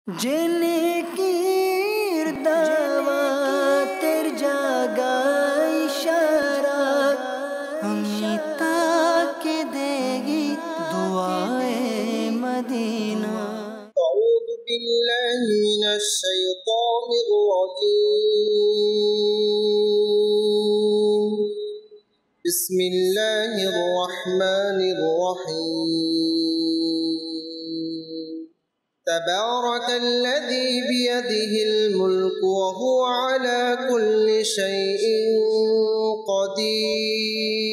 जिनकीर दावतेर जागा इशारा अमिता के देगी दुआए मदीना। أعوذ بالله من الشيطان الرجيم. بسم الله الرحمن الرحيم. تبارك الذي بيده الملك وهو على كل شيء قدير.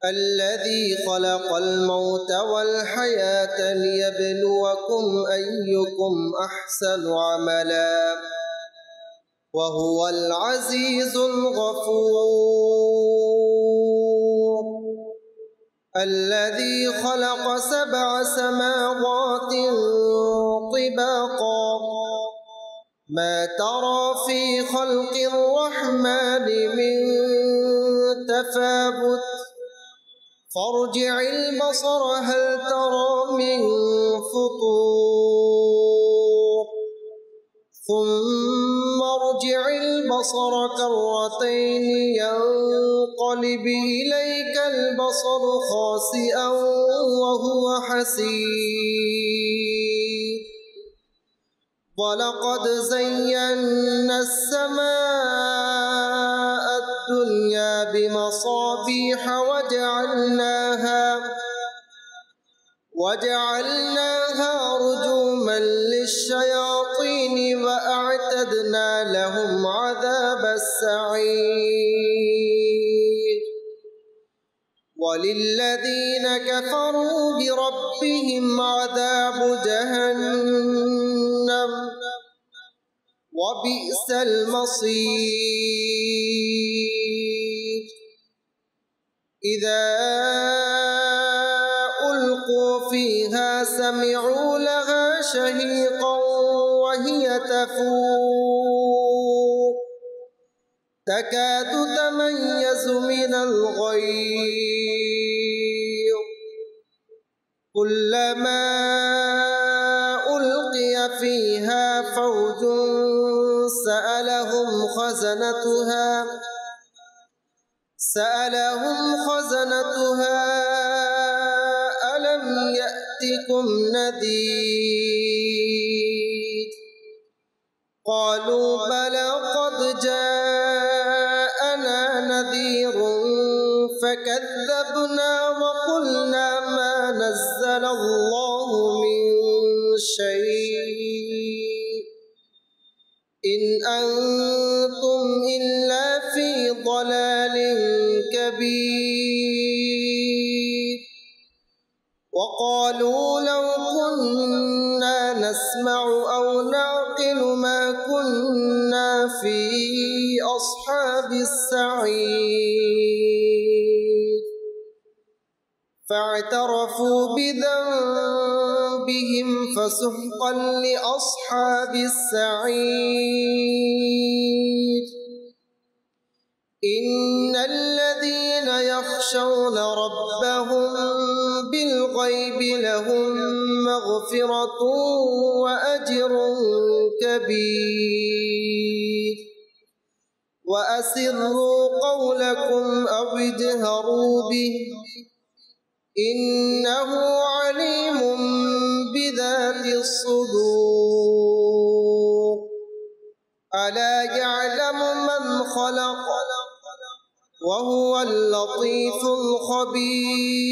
الذي خلق الموت والحياة ليبلوكم أيكم أحسن عملا وهو العزيز الغفور. الذي خلق 7 سماوات طباقا ما ترى في خلق الرحمن من تفاوت فارجع البصر هل ترى من فطور ثم ارجع البصر كرتين ينقلب إليك البصر خاسئا وهو حسير. ولقد زينا السماء الدنيا بمصابيح وجعلناها رجوما للشياطين وأعتدنا لهم عذاب السعير. وللذين كفروا بربهم عذاب جهنم وبئس المصير. إذا ألقوا فيها سمعوا لها شهيقا وهي تفور تكاد تميز من الغيظ كلما ألقي فيها فوج سألهم خزنتها ألم يأتكم نذير قالوا بلى قد جاءنا نذير فكذبنا وقلنا ما نزل الله من شيء إن أنتم إلا في ضلال كبير. وقالوا لو كنا نسمع أو نعقل ما كنا في أصحاب السعير. فاعترفوا بذنبهم فسحقا لأصحاب السعير. إن الذين يخشون ربهم بالغيب لهم مغفرة وأجر كبير. وأسروا قولكم أو اجهروا به إنه عليم بذات الصدور. ألا يعلم من خلق وهو اللطيف الخبير.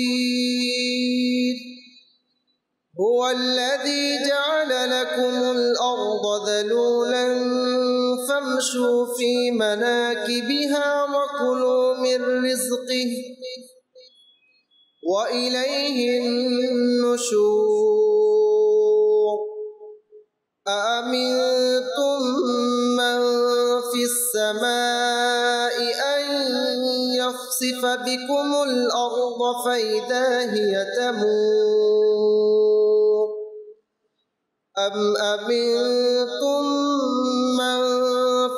هو الذي جعل لكم الأرض ذلولا فامشوا في مناكبها وكلوا من رزقه وإليه النشور. أأمنتم من في السماء أن يخسف بكم الأرض فإذا هي تمور أم أمنتم من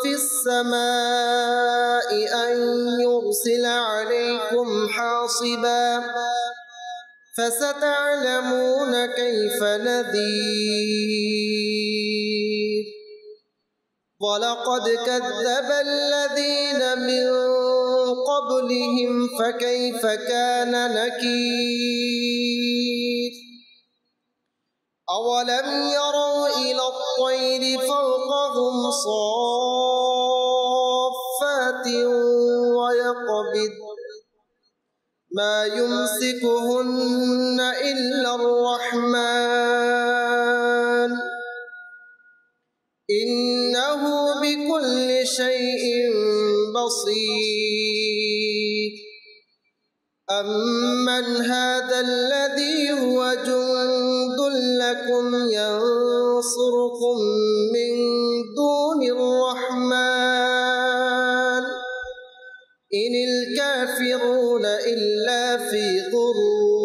في السماء أن يرسل عليكم حاصبا فستعلمون كيف نذير ولقد كذب الذين من قبلهم فكيف كان نكير أولم يروا إلى الطير فوقهم صافات ويقبض ما يمسكهن إلا الرحمن إنه بكل شيء بصير أمن هذا الذي هو جند لكم ينصركم من دون الرحمن إن الكافرون إلا في غرور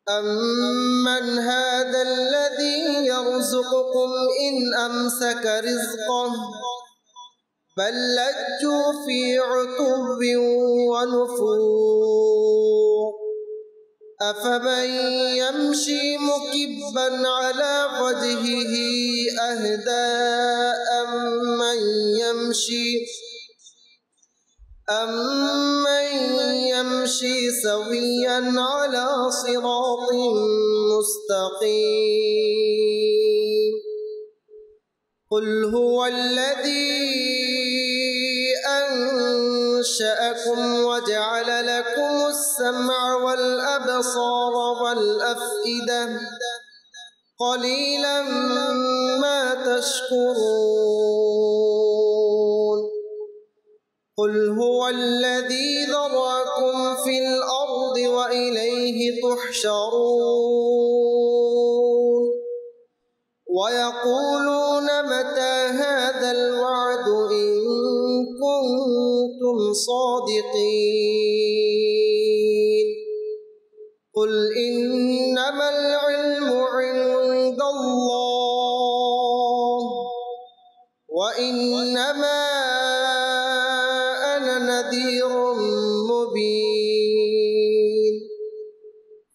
أمن هذا الذي يرزقكم إن أمسك رزقه بل لجوا في عتب ونفور أفمن يمشي مكبا على وجهه أهدى أمن يمشي سويا على صراط مستقيم قل هو الذي أنشأكم وجعل لكم السمع والأبصار والأفئدة قليلا ما تشكرون قل هو الذي ذرأكم في الأرض وإليه تحشرون ويقولون متى هذا الوعد إن كنتم صادقين قل إنما العلم عند الله وإنما أنا نذير مبين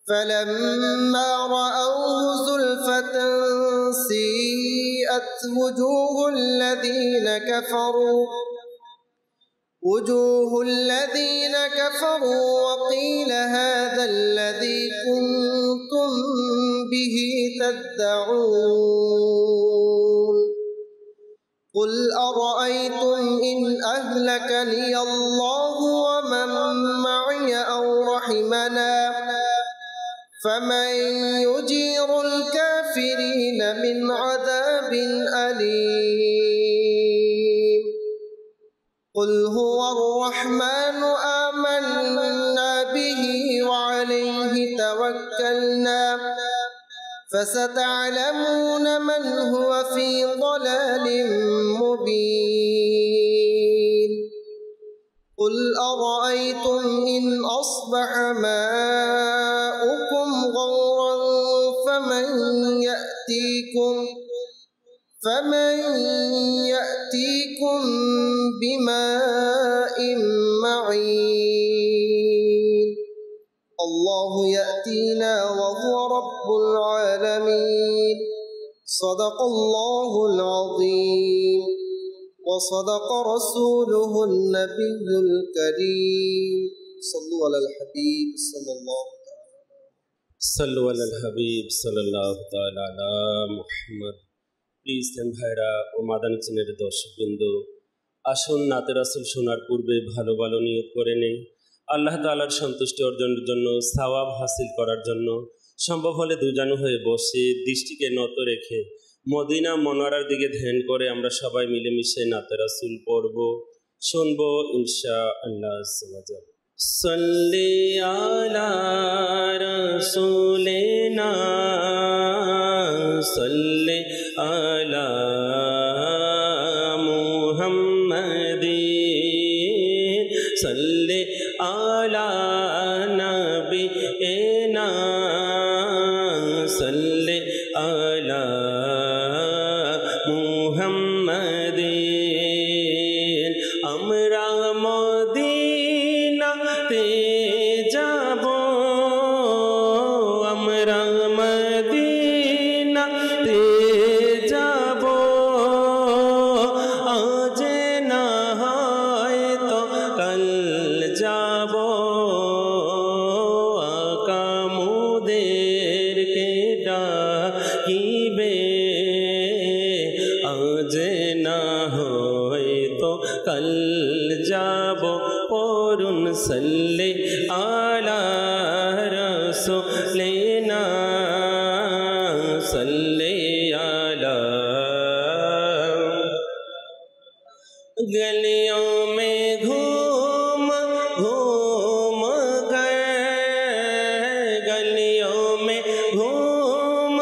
فلما رأوه زلفة سيئت وجوه الذين كفروا وقيل هذا الذي كنتم به تدعون قل أرأيتم إن أهلكني الله ومن معي أو رحمنا فمن يجير الكافرين من عذاب أليم قل هو الرحمن آمنا به وعليه توكلنا فستعلمون من هو في ضلال مبين قل أرأيتم إن أصبح ماؤكم غورا فمن يأتيكم بماء معين الله يأتينا وهو رب العالمين صدق الله العظيم وصدق رسوله النبي الكريم صلوا على الحبيب صلى الله صلوا على الحبيب صلى الله تعالى على محمد প্লিজ ভাইরা ও মাদানী চ্যানেলের দর্শকবৃন্দ আসুন নাতে রাসূল শোনার পূর্বে ভালো ভালো নিয়ত করে নেই আল্লাহ তাআলার সন্তুষ্টি অর্জনের জন্য সওয়াব হাসিল করার জন্য সম্ভব হলে দুজানু হয়ে বসে দৃষ্টিকে নত রেখে মদিনা মনোয়ারার দিকে ধ্যান করে আমরা সবাই মিলেমিশে নাতে রাসূল পড়ব শুনবো ইনশাআল্লাহ সুবহানাল্লাহ সাল্লি আলা রাসূলিনা সাল্লি আলা মুহাম্মাদিন সাল্লি আলা নবিয়িনা সাল্লি আলা মুহাম্মাদিন আমরা মদিনাতে যাব सल्ले आला रसूलिना सल्ले आला। गलियों में घूम घूम कर, गलियों में घूम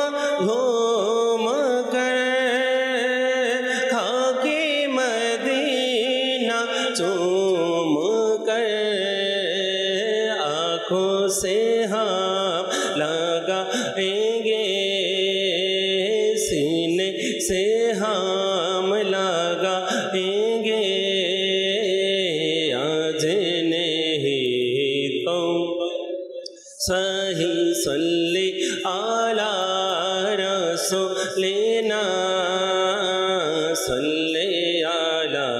घूम कर खाके मदीना चूम कर आँखों से हम लगाएंगे, सीने से हम लगाएंगे, आज नहीं तो सही सल्ली आला रसूलिना सल्ली आला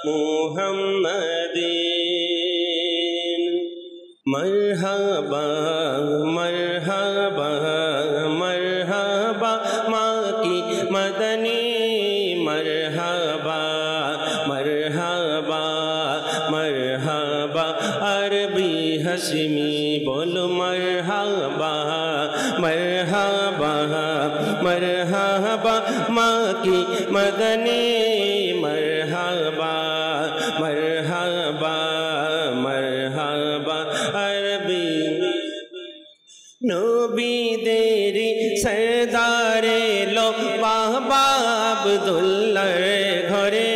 मुहम्मदीन। मरहबा मरहबा मरहबा माँ की मदनी, मरहबा मरहबा मरहबा अरबी हशमी बोलो मरहबा मरहबा मरहबा माँ की मदनी, मरहबा मरहबा मरहबा अरबी। नबी देरी सरदारे लो बाबा अब्दुल्ला घरे,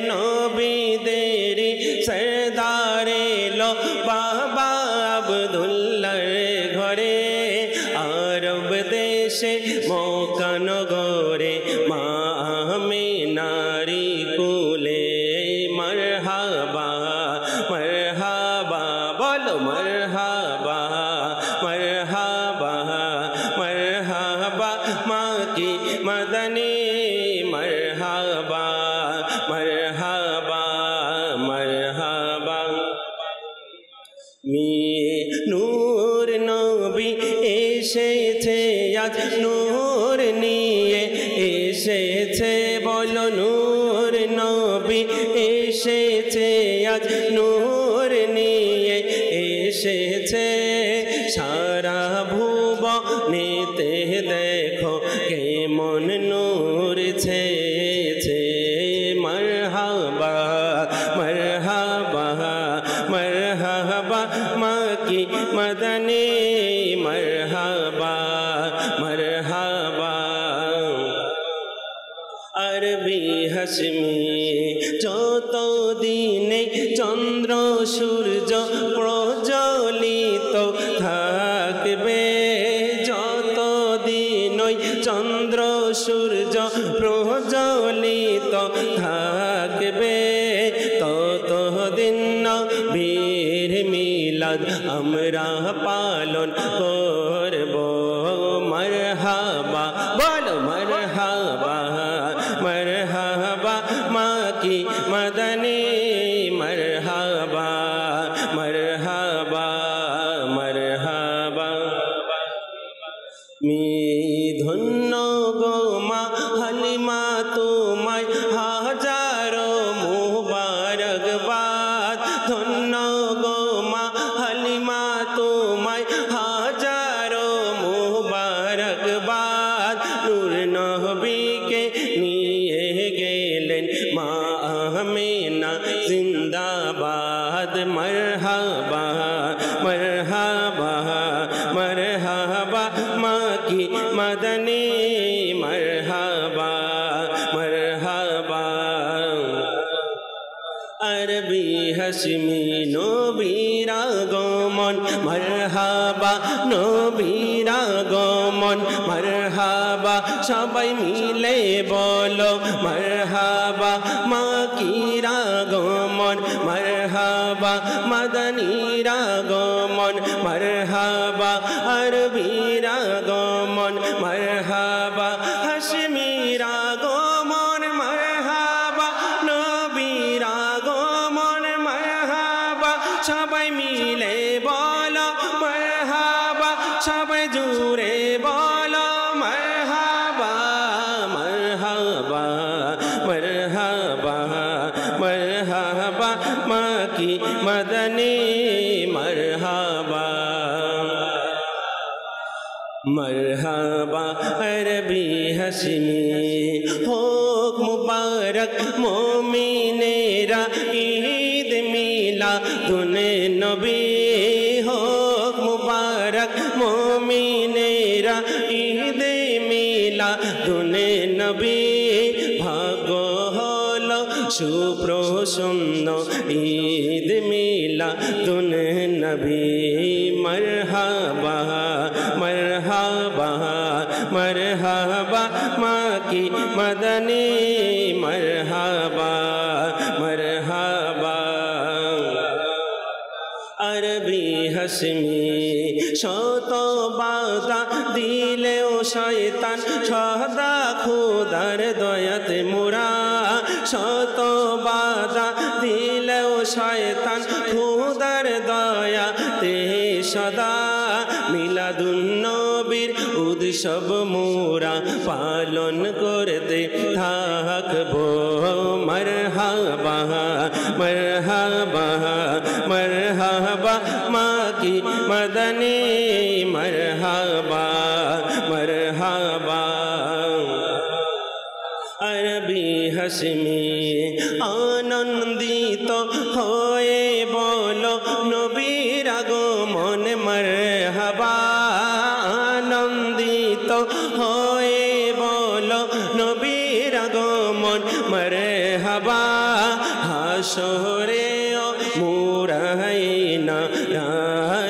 नबी देरी सरदारे लो बाबा अब्दुल्ला घरे, आरब देशे मक्का नगरे माँ आमिनारी कुले, मरहबा मरहबा बोलो मरहबा मरहबा मरहबा माँ की मदनी, मरहबा मरहबा मरहबा। नूर नबी एसेছে আজ নূর নিয়ে এসেছে, বলো নূর নবী এসেছে আজ নূর নিয়ে এসেছে, সারা ভুবনেতে দেখো কেমন নূর ছেয়েছে, মরহবা মরহবা মরহবা মাँ की मदनी, मरहबा मरहबा अरबी हशमी। যত দিনে চন্দ্র সূর্য প্রজ্বলিত থাকবে, যত দিনই চন্দ্র সূর্য প্রজ্বলিত থাকবে, তত দিন নবীর মিলাদ আমরা পালন করব, মরহবা বলো মরহবা মরহবা মাँ की मदनी, मरहबा मरहबा मरहबा। ধন্য গো মা হালিমা তোমায় হাজারো মুবারকবাদ, ধন্য গো মা হালিমা তোমায় হাজারো মুবারকবাদ, নূর নবীকে নিয়ে গেলেন মা আমিনা জিন্দাবাদ, মরহবা মরহবা मरहबा माँ की मदनी, मरहबा मरहबा अरबी हशमी नबीर আগমন, मरहबा नबीर আগমন, मरहबा সবাই মিলে বলো मरहबा माँ की আগমন, मरहबा मदनीर আগমন, मरहबा अरबीर আগমন, मरहबा हशमीर আগমন, मरहबा नबीर আগমন, मरहबा সবাই মিলে বলো मरहबा, সবাই জুড়ে বলো मरहबा मरहबा मरहबा मरहबा माँ की मरहबा अरबी हशमी होक मुबारक मोमिनेरा ईद मिलादुन नबी होक मुबारक मोमिनेरा ईद मिलादुन नबी भाग्য হলো সুপ্রসন্ন ঈদ মিলাদুন নবী मरहबा मरहबा मरहबा माँ की मदनी मरहबा मरहबा अरबी हशमी शत बाधा दिलेও शयतान सदा खुदार दयाते मोरा शत बाधा दिलेও शयतान खुदार दयाते सदा मिलादुन नबीर उत्सव मोरा पालन करते थाकबो मरहबा मरहबा मरहबा माँ की मदनी मरहबा मरहबा अरबी हशमी आनंदित होए बोलो नबीर आगमन मरहबा आनंदित होए बोलो नबीर आगमन मरहबा हाशरे मुराइना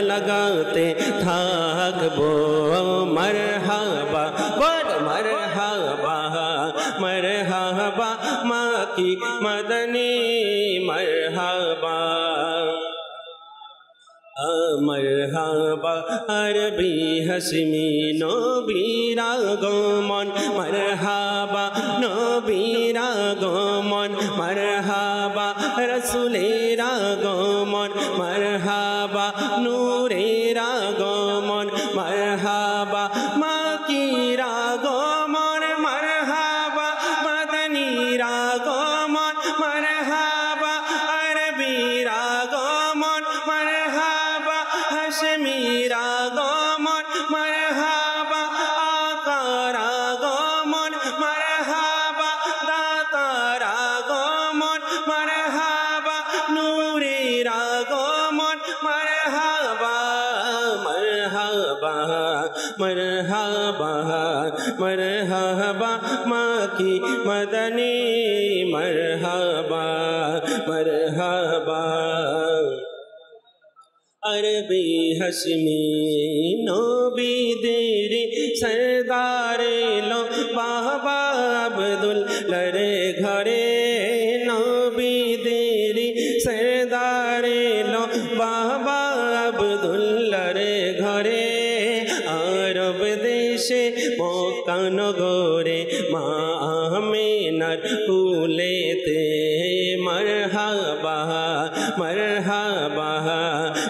लगाते थाकबो मरहबा बड़ मरहबा मरहबा माँ की मदनी मरहबा मरहबा अरबी हशमी नबीर आगमन मरहबा नबीर आगमन मरहबा रसूलेर आगमन मरहबा नूरेर आगमन मरहबा माकीर आगमन मरहबा मदनीर आगमन मरहबा अरबीर आगमन मरहबा हशमीर आगमन मरहबा आकार आगमन मरहबा दातार आगमन मरहबा नूरेर आगमन मरहबा मरहबा मरहबा मरहबा माँ की मदनी मरहबा मरहबा अरबी हशमी नबीदेर सरदार लो बाबा अब्दुल्लाहर घरे नबीदेर सरदार लो बाबा अब्दुल्लाहर घरे आरब देशे मक्का नगरे मा आमिनार कुलेते मरहबा मरहबा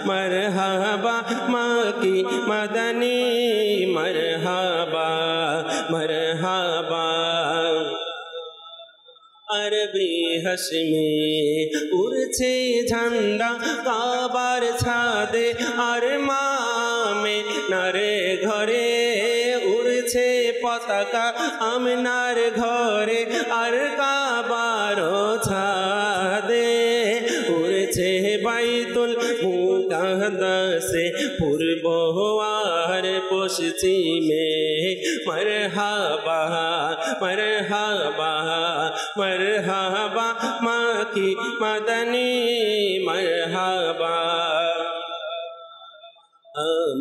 मरहबा माँ की मदनी मरहबा मरहबा अरबी हशमी उड़ছে झंडा काबार छादे और मामे नारे घरे उड़ছে पताका आमिनार घरे और काबार छादे उड़ছে বাইতুল মুকাদ্দাসে পূর্ব আর পশ্চিমে मरहबा मरहबा मरहबा माँ की मदनी मरहबा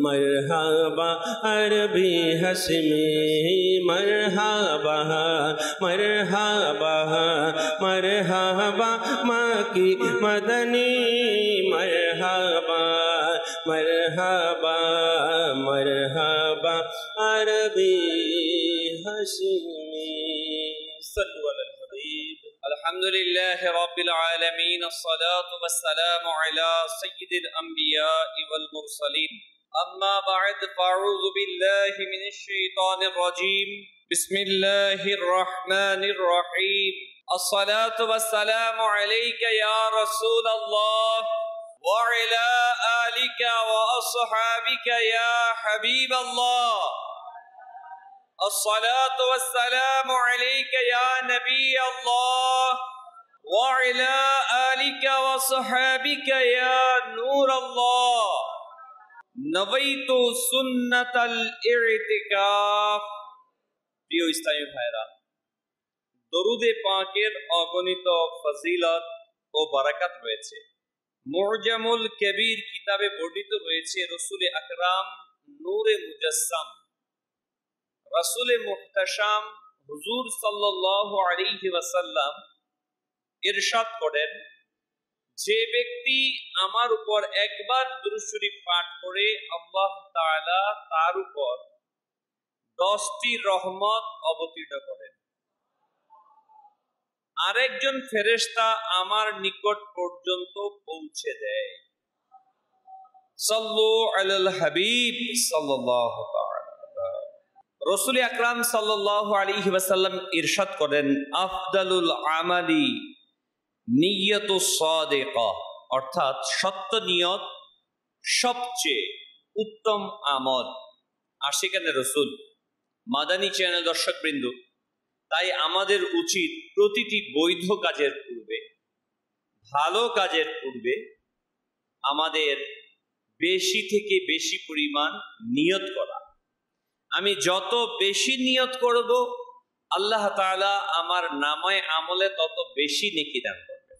मरहबा अरबी हशमी मरहबा मरहबा मरहबा माँ की मदनी मरहबा मरहबा मरहबा अरबी हशमी सल्लु अलल हबीब अल्हम्दुलिल्लाह रब्बिल आलमीन अस्सलातु वस्सलामु अला सय्यिदिल अंबिया'i वल मुरसलीन अम्मा बअद फ़अऊज़ु बिल्लाहि मिनश शैतानिर रजीम बिस्मिल्लाहिर रहमानिर रहीम अस्सलातु वस्सलामु अलैका या रसूलल्लाह व अला आलिका व अस्हाबिका या हबीबल्लाह الصلاة والسلام عليك يا نبي الله وعلى آلك وصحابك يا نور الله نويت سنة الاعتكاف প্রিয় ইসলামী ভাইরা, দরুদে পাকের অগণিত ফজিলত ও বারাকাত রয়েছে। মুজামুল কবির কিতাবে বর্ণিত রয়েছে রাসূল আকরাম নূরে মুজাসসাম রাসূল মুহতাশাম হুজুর সাল্লাল্লাহু আলাইহি ওয়াসাল্লাম ইরশাদ করেন, যে ব্যক্তি আমার উপর একবার দুরূদ শরীফ পাঠ করে আল্লাহ তাআলা তার উপর 10টি রহমত অবতীর্ণ করেন। আরেকজন ফেরেশতা আমার নিকট পর্যন্ত পৌঁছে দেয়। সাল্লু আলাল হাবিব সাল্লাল্লাহু তাআলা। রাসূল আকরাম সাল্লাল্লাহু আলাইহি ওয়াসাল্লাম ইরশাদ করেন, আফদালুল আমালি নিয়তুস সাদিকা, অর্থাৎ সত্য নিয়ত সবচেয়ে উত্তম আমল। আশিকানে রাসূল, মাদানী চ্যানেল দর্শকবৃন্দ, তাই আমাদের উচিত প্রতিটি বৈধ কাজের পূর্বে, ভালো কাজের পূর্বে আমাদের বেশি থেকে বেশি পরিমাণ নিয়ত করা। আমি যত বেশি নিয়ত করব, আল্লাহ তাআলা আমার নামায়ে আমলে তত বেশি নেকি দান করবেন।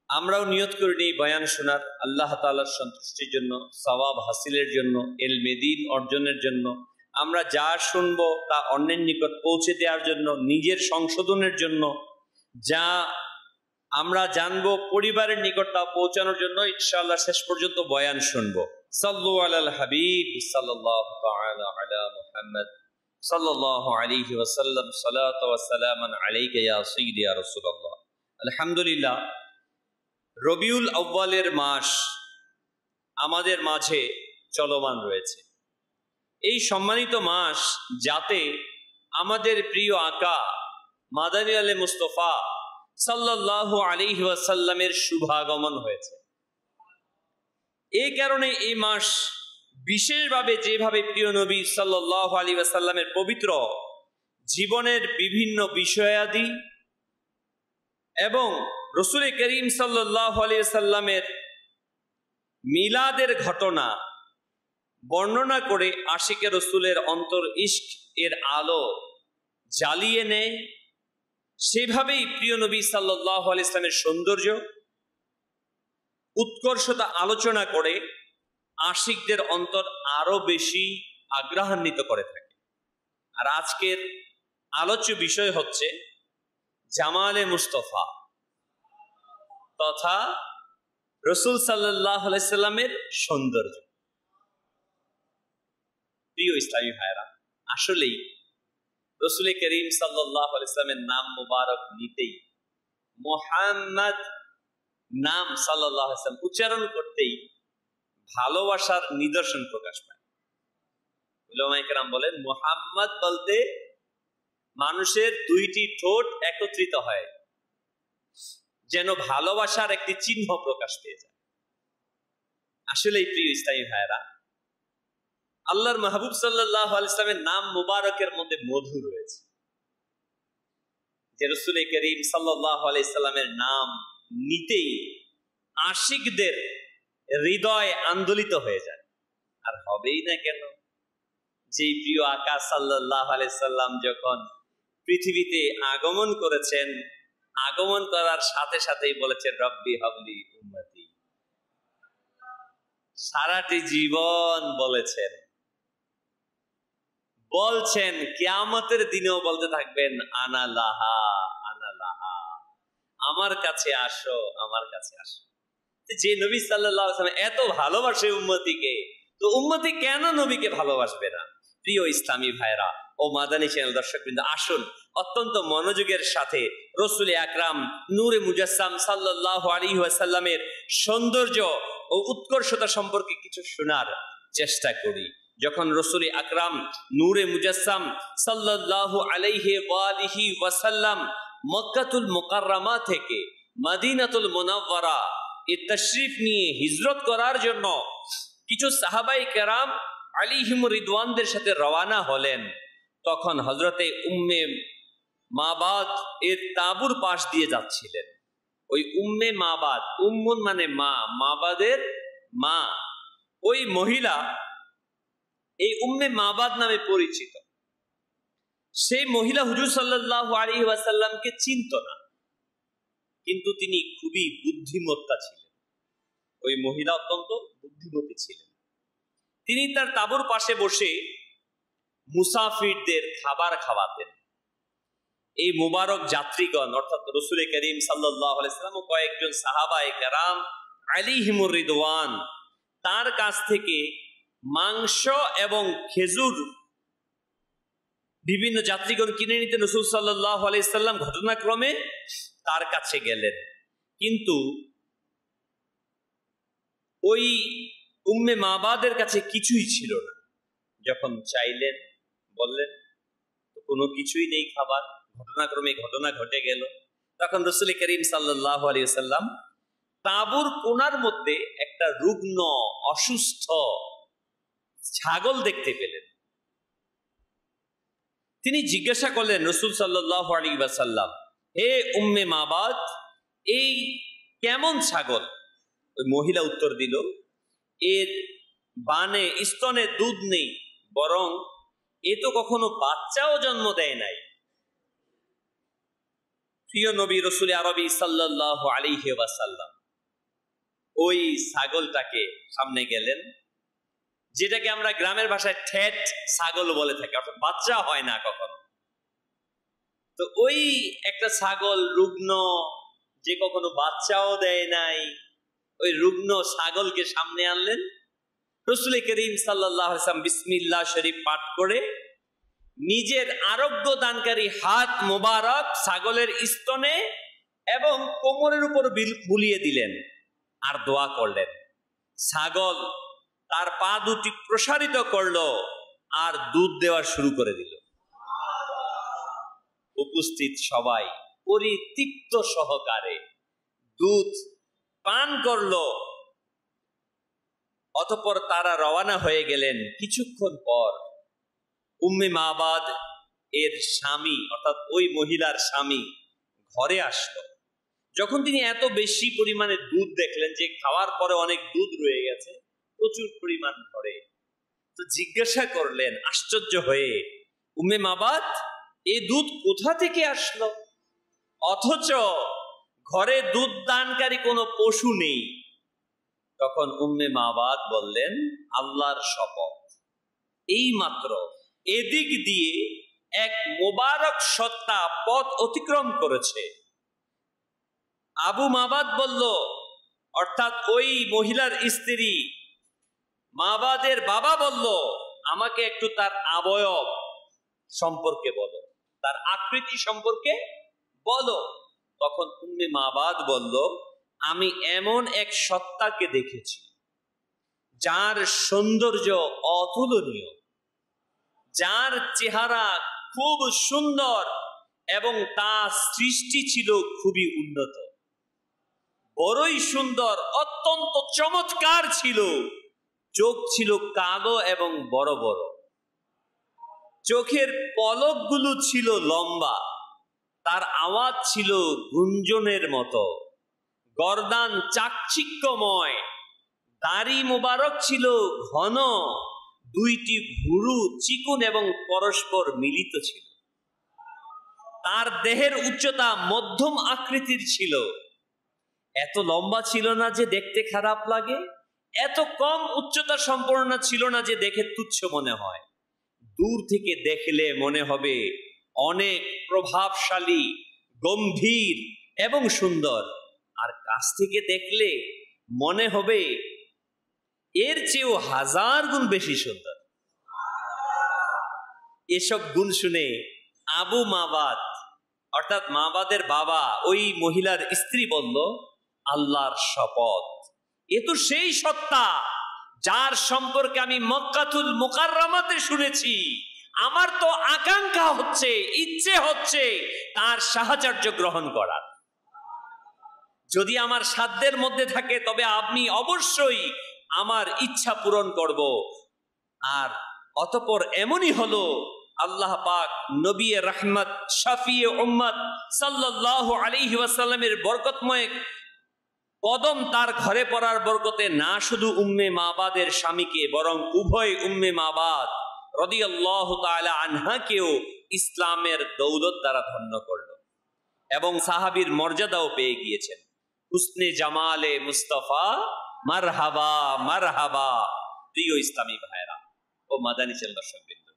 আমরাও নিয়ত করে নিই বয়ান শোনার, আল্লাহ তাআলার সন্তুষ্টির জন্য, সওয়াব হাসিলের জন্য, ইলমে দ্বীন অর্জনের জন্য। আমরা যা শুনবো তা অন্যের নিকট পৌঁছে দেওয়ার জন্য, নিজের সংশোধনের জন্য। যা আমরা জানবো পরিবারের নিকট তা পৌঁছানোর জন্য ইনশাআল্লাহ শেষ পর্যন্ত বয়ান শুনবো। সাল্লু আলাল হাবিব সাল্লাল্লাহু তাআলা আলা মুহাম্মদ সাল্লাল্লাহু আলাইহি ওয়াসাল্লাম সালাতু ওয়া সালামান আলাইকা ইয়া সাইয়্যিদি ইয়া রাসূলুল্লাহ। আলহামদুলিল্লাহ, রবিউল আউয়ালের মাস আমাদের মাঝে চলমান রয়েছে। এই সম্মানিত মাস যাতে আমাদের প্রিয় আকা মাদানী আলে মুস্তাফা সাল্লাল্লাহু আলাইহি ওয়াসাল্লামের শুভাগমন হয়েছে, এই কারণে এই মাস বিশেষভাবে যেভাবে প্রিয় নবী সাল্লাল্লাহু আলাইহি ওয়াসাল্লামের পবিত্র জীবনের বিভিন্ন বিষয়াদি এবং রাসূল করিম সাল্লাল্লাহু আলাইহি ওয়াসাল্লামের মিলাদের ঘটনা বর্ণনা করে আশিকে রসুলের অন্তর ইশক এর আলো জ্বালিয়ে নেয়, সেভাবেই প্রিয় নবী সাল্লাল্লাহু আলাইহি ওয়াসাল্লামের সৌন্দর্য উৎকর্ষতা আলোচনা করে আশিকদের অন্তর আরো বেশি আগ্রহান্বিত করে থাকে। আর আজকের আলোচ্য বিষয় হচ্ছে জামালে মুস্তাফা তথা রাসূল সাল্লাল্লাহু আলাইহি ওয়াসাল্লামের সৌন্দর্য। প্রিয় ইসলামী ভাইরা, আসলেই রাসূল করিম সাল্লাল্লাহু আলাইহি ওয়াসাল্লামের নাম মুবারক নিতেই, মুহাম্মদ নাম সাল্লাল্লাহু আলাইহি ওয়াসাল্লাম উচ্চারণ করতেই ভালোবাসার নিদর্শন প্রকাশ পায়। উলামায়ে কেরাম বলেন, মুহাম্মদ বলতে মানুষের দুইটি ঠোঁট একত্রিত হয়, যেন ভালোবাসার একটি চিহ্ন প্রকাশ পেয়ে যায়। আসলেই প্রিয় ইসলামী ভাইরা, আল্লাহর মাহবুব সাল্লাল্লাহু আলাইহি ওয়াসাল্লামের নাম মুবারকের মধ্যে মধু রয়েছে, যে রাসূল করিম সাল্লাল্লাহু আলাইহি ওয়াসাল্লামের নাম নিতেই আশিকদের হৃদয় আন্দোলিত হয়ে যায়। আর হবেই না কেন, যে প্রিয় আকা সাল্লাল্লাহু আলাইহি ওয়াসাল্লাম যখন পৃথিবীতে আগমন করেছেন, আগমন করার সাথে সাথেই বলেছেন, রব্বি হাবলি উম্মতি। সারাটি জীবন বলছেন, কিয়ামতের দিনেও বলতে থাকবেন, আনা লাহা আনা লাহা, আমার কাছে আসো আমার কাছে আসো। যে নবী সাল্লাল্লাহু আলাইহি ওয়াসাল্লাম এত ভালোবাসে উম্মতিকে, তো উম্মতি কেন নবীকে ভালোবাসবে না? প্রিয় ইসলামী ভাইরা ও মাদানী চ্যানেল দর্শকবৃন্দ, আসুন অত্যন্ত মনোযোগের সাথে রাসূল আকরাম নূরে মুজাসসাম সাল্লাল্লাহু আলাইহি ওয়াসাল্লামের সৌন্দর্য ও উৎকর্ষতা সম্পর্কে কিছু শোনার চেষ্টা করি। যখন রাসূল আকরাম নূরে মুজাসসাম সাল্লাল্লাহু আলাইহি ওয়াসাল্লাম মক্কাতুল মুকাররমা থেকে মদিনাতুল মুনাওয়ারা এ তাশরীফ নিয়ে হিজরত করার জন্য কিছু সাহাবায়ে কেরাম আলাইহিমুর রিদওয়ানদের সাথে রওয়ানা হলেন, তখন হযরতে উম্মে মাবাদ এর তাঁবুর পাশ দিয়ে যাচ্ছিলেন। ওই উম্মে মাবাদ, উম্মুন মানে মা, মাবাদের মা, ওই মহিলা এই উম্মে মাবাদ নামে পরিচিত। সেই মহিলা হুজুর সাল্লাল্লাহু আলাইহি ওয়াসাল্লামকে চিনত না, কিন্তু তিনি খুবই বুদ্ধিমত্তা ছিলেন। ওই মহিলা অত্যন্ত বুদ্ধিমতী ছিলেন। তিনি তার তাঁবুর পাশে বসে মুসাফিরদের খাবার খাওয়াতেন। এই মুবারক যাত্রীগণ অর্থাৎ রাসূল করিম সাল্লাল্লাহু আলাইহি ওয়াসাল্লাম ও কয়েকজন সাহাবায়ে কেরাম আলাইহিমুর রিদওয়ান তার কাছ থেকে মাংস এবং খেজুর বিভিন্ন যাত্রীগণ কিনে নিতেন। রাসূল সাল্লাল্লাহু আলাইহি ওয়াসাল্লাম ঘটনাক্রমে তার কাছে গেলেন, কিন্তু ওই উম্মে মাবাদের কাছে কিছুই ছিল না। যখন চাইলেন, বললেন তো কোনো কিছুই নেই খাবার। ঘটনাক্রমে ঘটনা ঘটে গেল। তখন রাসূল করিম সাল্লাল্লাহু আলাইহি ওয়াসাল্লাম তাঁবুর কোণার মধ্যে একটা রুগ্ন অসুস্থ ছাগল দেখতে পেলেন। তিনি জিজ্ঞাসা করলেন রাসূল সাল্লাল্লাহু আলাইহি ওয়াসাল্লাম, হে উম্মে মাবাদ, এই কেমন ছাগল? ওই মহিলা উত্তর দিল, এর বানে স্তনে দুধ নেই, বরং এ তো কখনো বাচ্চাও জন্ম দেয় নাই। প্রিয় নবী রাসূল আরবি সাল্লাল্লাহু আলাইহি ওয়াসাল্লাম ওই ছাগলটাকে সামনে গেলেন, যেটাকে আমরা গ্রামের ভাষায় ঠেট ছাগল বলে থাকি, অর্থাৎ বাচ্চা হয় না কখনো। তো ওই একটা ছাগল রুগ্ন, যে কখনো বাচ্চাও দেয় নাই, ওই রুগ্ন ছাগলকে সামনে আনলেন। রাসূল করিম সাল্লাল্লাহু আলাইহি ওয়াসাল্লাম বিসমিল্লাহ শরীফ পাঠ করে নিজের আরোগ্য দানকারী হাত মোবারক ছাগলের স্তনে এবং কোমরের উপর বুলিয়ে দিলেন আর দোয়া করলেন। ছাগল তার পা দুটি প্রসারিত করলো আর দুধ দেওয়া শুরু করে দিল। উপস্থিত সবাই পরিতৃপ্ত সহকারে দুধ পান করলো। অতঃপর তারা রওয়ানা হয়ে গেলেন। কিছুক্ষণ পর উম্মে মাবাদ এর স্বামী অর্থাৎ ওই মহিলার স্বামী ঘরে আসলো। যখন তিনি এত বেশি পরিমাণে দুধ দেখলেন যে খাওয়ার পরে অনেক দুধ রয়ে গেছে প্রচুর পরিমাণ ঘরে, তো জিজ্ঞাসা করলেন আশ্চর্য হয়ে, উম্মে মাবাদ, এই দুধ কোথা থেকে আসলো? অথচ ঘরে দুধ দানকারী কোনো পশু নেই। তখন উম্মে মাবাদ বললেন, আল্লাহর শপথ, এই মাত্র এদিক দিয়ে এক মোবারক সত্তা পথ অতিক্রম করেছে। আবু মাবাদ বলল, অর্থাৎ ওই মহিলার স্ত্রী মাবাদের বাবা বলল, আমাকে একটু তার অবয়ব সম্পর্কে বলো, তার আকৃতি সম্পর্কে বলো। তখন উম্মে মাবাদ বলল, আমি এমন এক সত্তাকে দেখেছি যার সৌন্দর্য অতুলনীয়, যার চেহারা খুব সুন্দর এবং তার সৃষ্টি ছিল খুবই উন্নত, বড়ই সুন্দর, অত্যন্ত চমৎকার ছিল। চোখ ছিল কালো এবং বড় বড়, চোখের পলকগুলো ছিল লম্বা, তার আওয়াজ ছিল গুঞ্জনের মতো, গর্দান চাকচিক্যময়, দাড়ি মোবারক ছিল ঘন, দুইটি ভুরু চিকন এবং পরস্পর মিলিত ছিল। তার দেহের উচ্চতা মধ্যম আকৃতির ছিল, এত লম্বা ছিল না যে দেখতে খারাপ লাগে, এত কম উচ্চতা সম্পন্ন ছিল না যে দেখে তুচ্ছ মনে হয়। দূর থেকে দেখলে মনে হবে অনেক প্রভাবশালী, গম্ভীর এবং সুন্দর, আর কাছ থেকে দেখলে মনে হবে এর চেয়েও 1000 গুণ বেশি সুন্দর। এসব গুণ শুনে আবু মাবাদ অর্থাৎ মাবাদের বাবা ওই মহিলার স্ত্রী বলল, আল্লাহর শপথ, এ তো সেই সত্তা যার সম্পর্কে আমি মক্কাতুল মুকাররমাতে শুনেছি। আমার তো আকাঙ্ক্ষা হচ্ছে, ইচ্ছে হচ্ছে তার সাহচর্য গ্রহণ করার। যদি আমার সাধ্যের মধ্যে থাকে তবে আমি অবশ্যই আমার ইচ্ছা পূরণ করব। আর অতঃপর এমনই হলো আল্লাহ পাক নবী রাহমাত শাফিয়ে উম্মত সাল্লাল্লাহু আলাইহি ওয়াসাল্লামের বরকতময় কদম তার ঘরে পড়ার বরকতে না শুধু উম্মে মাবাদের স্বামীকে বরং উভয় উম্মে মাবাদ রাদিয়াল্লাহু তাআলা আনহাকেও ইসলামের দৌলত দ্বারা ধন্য করল এবং সাহাবীর মর্যাদাও পেয়ে গিয়েছেন। হুসনে জামালে মুস্তাফা মারহাবা মারহাবা। প্রিয় ইসলামী ভাইরা ও মাদানী চ্যানেল দর্শকবৃন্দ,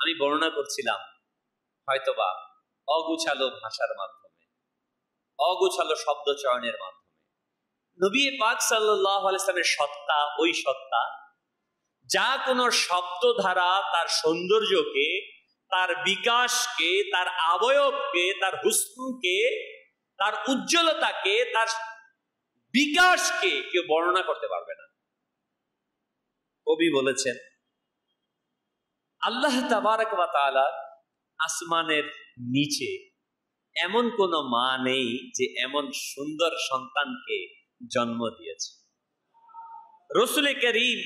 আমি বর্ণনা করছিলাম হয়তোবা অগুছালো ভাষার মাধ্যমে, অগুছালো শব্দ চয়নের মাধ্যমে নবী পাক সাল্লাল্লাহু আলাইহি ওয়াসাল্লামের সত্তা, ওই সত্তা যা কোনো শব্দ দ্বারা তার সৌন্দর্যকে, তার বিকাশকে, তার অবয়বকে, তার হুসনকে, তার উজ্জ্বলতাকে, তার বিকাশকে কেউ বর্ণনা করতে পারবে না। কবি বলেছেন আল্লাহ তাবারক ওয়া তাআলা আসমানের নিচে এমন কোন মা নেই যে এমন সুন্দর সন্তানকে জন্ম দিয়েছে। রাসূল করিম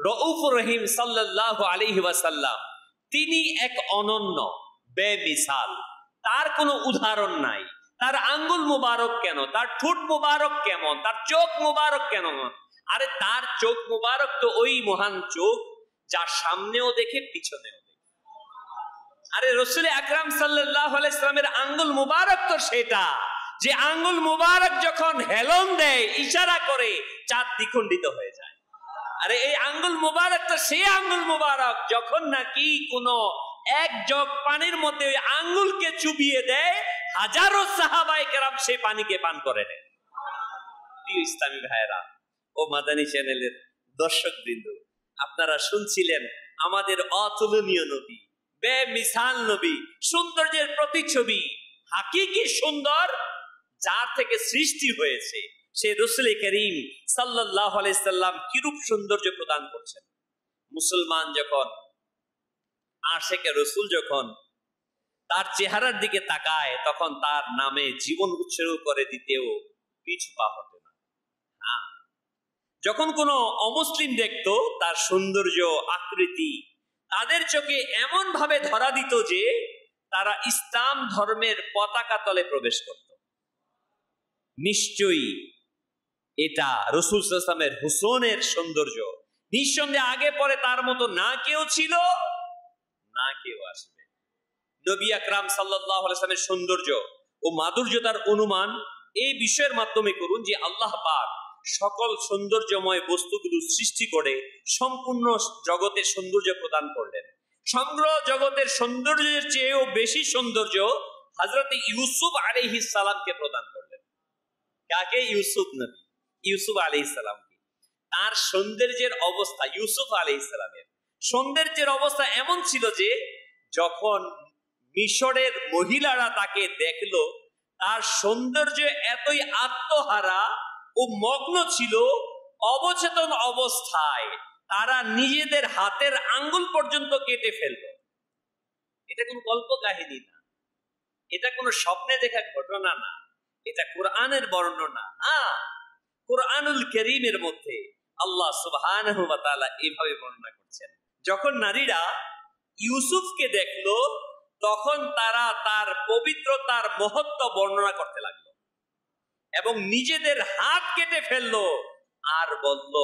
রউফুর রহিম সাল্লাল্লাহু আলাইহি ওয়াসাল্লাম তিনি এক অনন্য, বেমিসাল, তার কোনো উদাহরণ নাই। তার আঙ্গুল মুবারক কেন, তার ঠোঁট মুবারক কেমন, তার চোখ মুবারক কেন? আরে তার চোখ মুবারক তো ওই মহান চোখ যা সামনেও দেখে পিছনেও দেখে। আরে রাসূল আকরাম সাল্লাল্লাহু আলাইহি ওয়াসাল্লামের আঙ্গুল মুবারক তো সেটা যে আঙ্গুল মুবারক যখন হেলন দেয়, ইশারা করে, চাঁদ দ্বিখণ্ডিত হয়ে যায়। আরে এই আঙ্গুল মুবারক তো সেই আঙ্গুল মুবারক যখন নাকি কোনো এক জগ পানির মধ্যে ওই আঙ্গুলকে চুবিয়ে দেয়, হাজারো সাহাবায়ে কেরাম সেই পানিকে পান করে নেয়। প্রিয় ইসলামী ভাইয়েরা ও মাদানী চ্যানেলের দর্শকবৃন্দ, আপনারা শুনছিলেন আমাদের অতুলনীয় নবী, বেমিসাল নবী, সৌন্দর্যের প্রতিচ্ছবি, হাকিকি সুন্দর, যার থেকে সৃষ্টি হয়েছে সে রাসূল করিম সাল্লাল্লাহু আলাইহি সাল্লাম কিরূপ সৌন্দর্য প্রদান করছেন। মুসলমান যখন, আশিকে রাসূল যখন তার চেহারার দিকে তাকায়, তখন তার নামে জীবন উৎসর্গ করে দিতেও পিছু পা হতো না। হ্যাঁ, যখন কোনো অমুসলিম দেখতো তার সৌন্দর্য, আকৃতি তাদের চোখে এমন ভাবে ধরা দিত যে তারা ইসলাম ধর্মের পতাকা তলে প্রবেশ করত। নিশ্চয়ই এটা রাসূল সাল্লাল্লাহু আলাইহি ওয়াসাল্লামের হুসনের সৌন্দর্য। নিঃসন্দেহে আগে পরে তার মতো না কেউ ছিল, না কেউ আসবে। নবী আকরাম সাল্লাল্লাহু আলাইহি ওয়াসাল্লামের সৌন্দর্য ও মাধুর্যতার অনুমান এই বিষয়ের মাধ্যমে করুন যে আল্লাহ পাক সকল সৌন্দর্যময় বস্তুগুলো সৃষ্টি করে সম্পূর্ণ জগতের সৌন্দর্য প্রদান করলেন। সমগ্র জগতের সৌন্দর্যের চেয়েও বেশি সৌন্দর্য হযরত ইউসুফ আলাইহিস সালামকে প্রদান করলেন। কাকে? ইউসুফ নবী, ইউসুফ আলাইহিস সালামকে। তার সৌন্দর্যের অবস্থা, ইউসুফ আলাইহিস সালামের সৌন্দর্যের অবস্থা এমন ছিল যে যখন মিশরের মহিলারা তাকে দেখলো, তার সৌন্দর্য এতই আত্মহারা ও মগ্ন ছিল, অবচেতন অবস্থায় তারা নিজেদের হাতের আঙ্গুল পর্যন্ত কেটে ফেলল। এটা কোন কল্প কাহিনী না, এটা কোন স্বপ্নে দেখা ঘটনা না, এটা কোরআনের বর্ণনা। হ্যাঁ, কোরআনুল কারীমের মধ্যে আল্লাহ সুবহানাহু ওয়া তাআলা এইভাবে বর্ণনা করছেন, যখন নারীরা ইউসুফকে দেখলো তখন তারা তার পবিত্রতার মহত্ব বর্ণনা করতে লাগলো এবং নিজেদের হাত কেটে ফেললো আর বলল,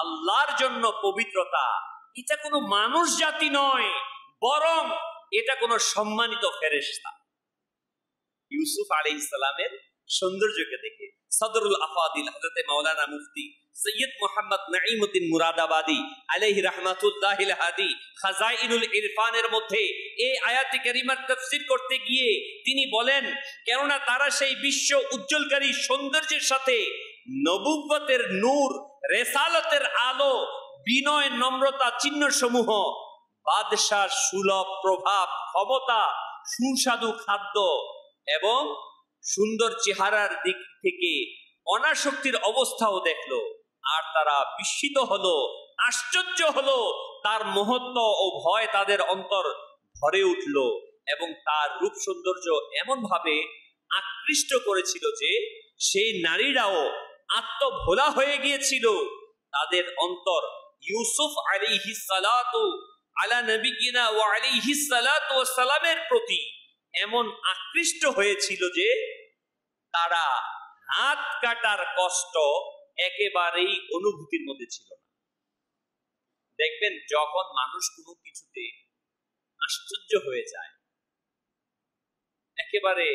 আল্লাহর জন্য পবিত্রতা এটা কোনো মানুষ জাতি নয়, বরং এটা কোনো সম্মানিত ফেরেশতা। ইউসুফ আলাইহিস সালামের সৌন্দর্যকে দেখে সদরুল আফাদিল হযরত মাওলানা মুফতি সৈয়দ মুহাম্মদ নাঈমউদ্দিন মুরাদাবাদী আলাইহি রাহমাতুল্লাহিল হাদি খাজাইনুল ইরফানের মধ্যে এই আয়াতে কারিমার তাফসীর করতে গিয়ে তিনি বলেন, কেননা তারা সেই বিশ্ব উজ্জ্বলকারী সৌন্দর্যের সাথে নবুওয়াতের নূর, রিসালাতের আলো, বিনয়, নম্রতা চিহ্ন সমূহ, বাদশার সুলভ প্রভাব, ক্ষমতা, সুস্বাদু খাদ্য এবং সুন্দর চেহারার দিক থেকে অনাসক্তির অবস্থাও দেখলো। আর তারা বিস্মিত হলো, আশ্চর্য হলো, তার মহত্ব ও ভয় তাদের অন্তর ভরে উঠল এবং তার রূপ সৌন্দর্য এমন ভাবে আকৃষ্ট করেছিল যে সেই নারীরাও আত্মভোলা হয়ে গিয়েছিল। তাদের অন্তর ইউসুফ আলাইহিস সালাতু আলা নবিয়িনা ওয়া আলাইহিস সালাতু ওয়াস সালামের প্রতি এমন আকৃষ্ট হয়েছিল যে তারা হাত কাটার কষ্ট একেবারেই অনুভূতির মধ্যে ছিল না। দেখবেন যখন মানুষ কোনো কিছুতে আশ্চর্য হয়ে যায়, একেবারে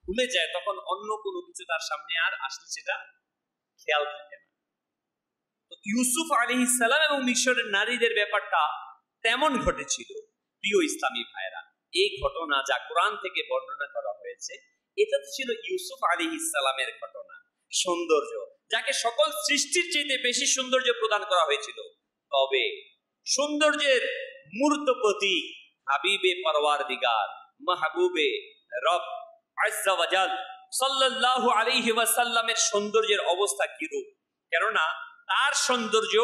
ভুলে যায়, তখন অন্য কোনো কিছু তার সামনে আর আসলে সেটা খেয়াল থাকে না। তো ইউসুফ আলাইহিস সালাম এবং মিশরের নারীদের ব্যাপারটা তেমন ঘটেছিল। প্রিয় ইসলামী ভাইরা, এই ঘটনা যা কোরআন থেকে বর্ণনা করা হয়েছে, এটা তো ছিল ইউসুফ আলাইহিস সালামের ঘটনা, সৌন্দর্য, যাকে সকল সৃষ্টির চাইতে বেশি সৌন্দর্য প্রদান করা হয়েছিল। তবে সৌন্দর্যের মূর্ত প্রতীক হাবিবে পরওয়ারদিগার মাহবুবে রব আজ্জা ওয়া জাল সাল্লাল্লাহু আলাইহি ওয়াসাল্লামের সৌন্দর্যের অবস্থা কিরূপ? কেননা তার সৌন্দর্য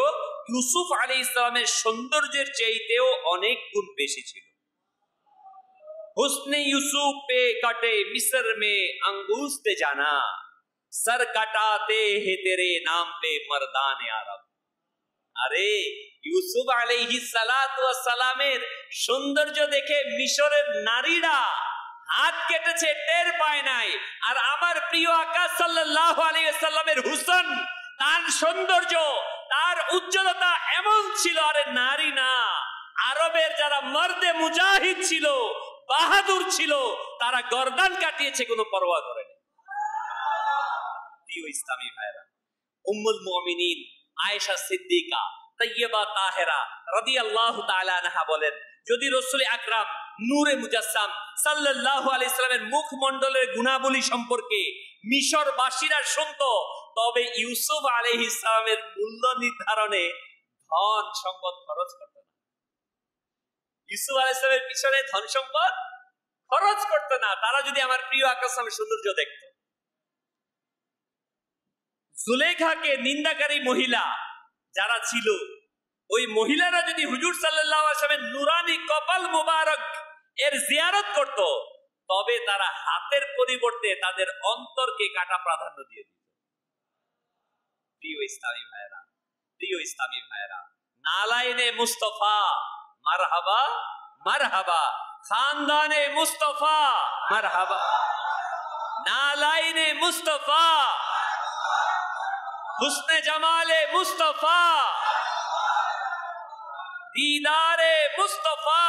ইউসুফ আলাইহিস সালামের সৌন্দর্যের চাইতেও অনেক গুণ বেশি ছিল। হুসনে ইউসুফ পে কাটে মিসর মে अंगूस्ते जाना सर कटाते हैं तेरे नाम पे मर्दान আরব। আরে ইউসুফ আলাইহিস সালাতু ওয়াস সালামের সৌন্দর্য দেখে মিশরের নারীরা হাত কেটেছে, টের পায় নাই। আর আমার প্রিয় আকা সাল্লাল্লাহু আলাইহি ওয়াসাল্লামের হুসন, তার সৌন্দর্য, তার উজ্জ্বলতা এমন ছিল, আরে নারী না, আরবের যারা মর্দে মুজাহিদ ছিল, বাহাদুর ছিল, তারা গর্দান কাটিয়েছে, কোনো পরোয়া করেনি। প্রিয় ইসলামী ভাইরা, উম্মুল মুমিনিন আয়েশা সিদ্দিকা তাইয়্যিবা তাহেরা রাদিয়াল্লাহু তাআলা আনহা বলেন, যদি রাসূল আকরাম নূরে মুজাসসাম সাল্লাল্লাহু আলাইহি সাল্লামের মুখমণ্ডলের গুণাবলী সম্পর্কে মিশরবাসীরা শুনতো, তবে ইউসুফ আলাইহিস সালামের মূল্য নির্ধারণে ধন সম্পদ খরচ করত না। ইউসুফ আলাইহিস সালামের পিছনে ধন সম্পদ খরচ করত না, তারা যদি আমার প্রিয় আকাশের সৌন্দর্য দেখত। জুলেখাকে নিন্দাকারী মহিলা যারা ছিল, ওই মহিলারা যদি হুজুর সাল্লাল্লাহু আলাইহি ওয়াসাল্লামের নুরানি কপাল মুবারক এর জিয়ারত করত, তবে তারা হাতের পরিবর্তে তাদের অন্তরকে কাটা প্রাধান্য দিয়ে দিত। প্রিয় ইসলামী ভাইরা, প্রিয় ইসলামী ভাইরা, নালাইনে মুস্তাফা মারহাবা মারহাবা, খানদানে মুস্তাফা মারহাবা, নালাইনে মুস্তাফা, হুসনে জামালে মুস্তাফা, दीदारे मुस्तफा,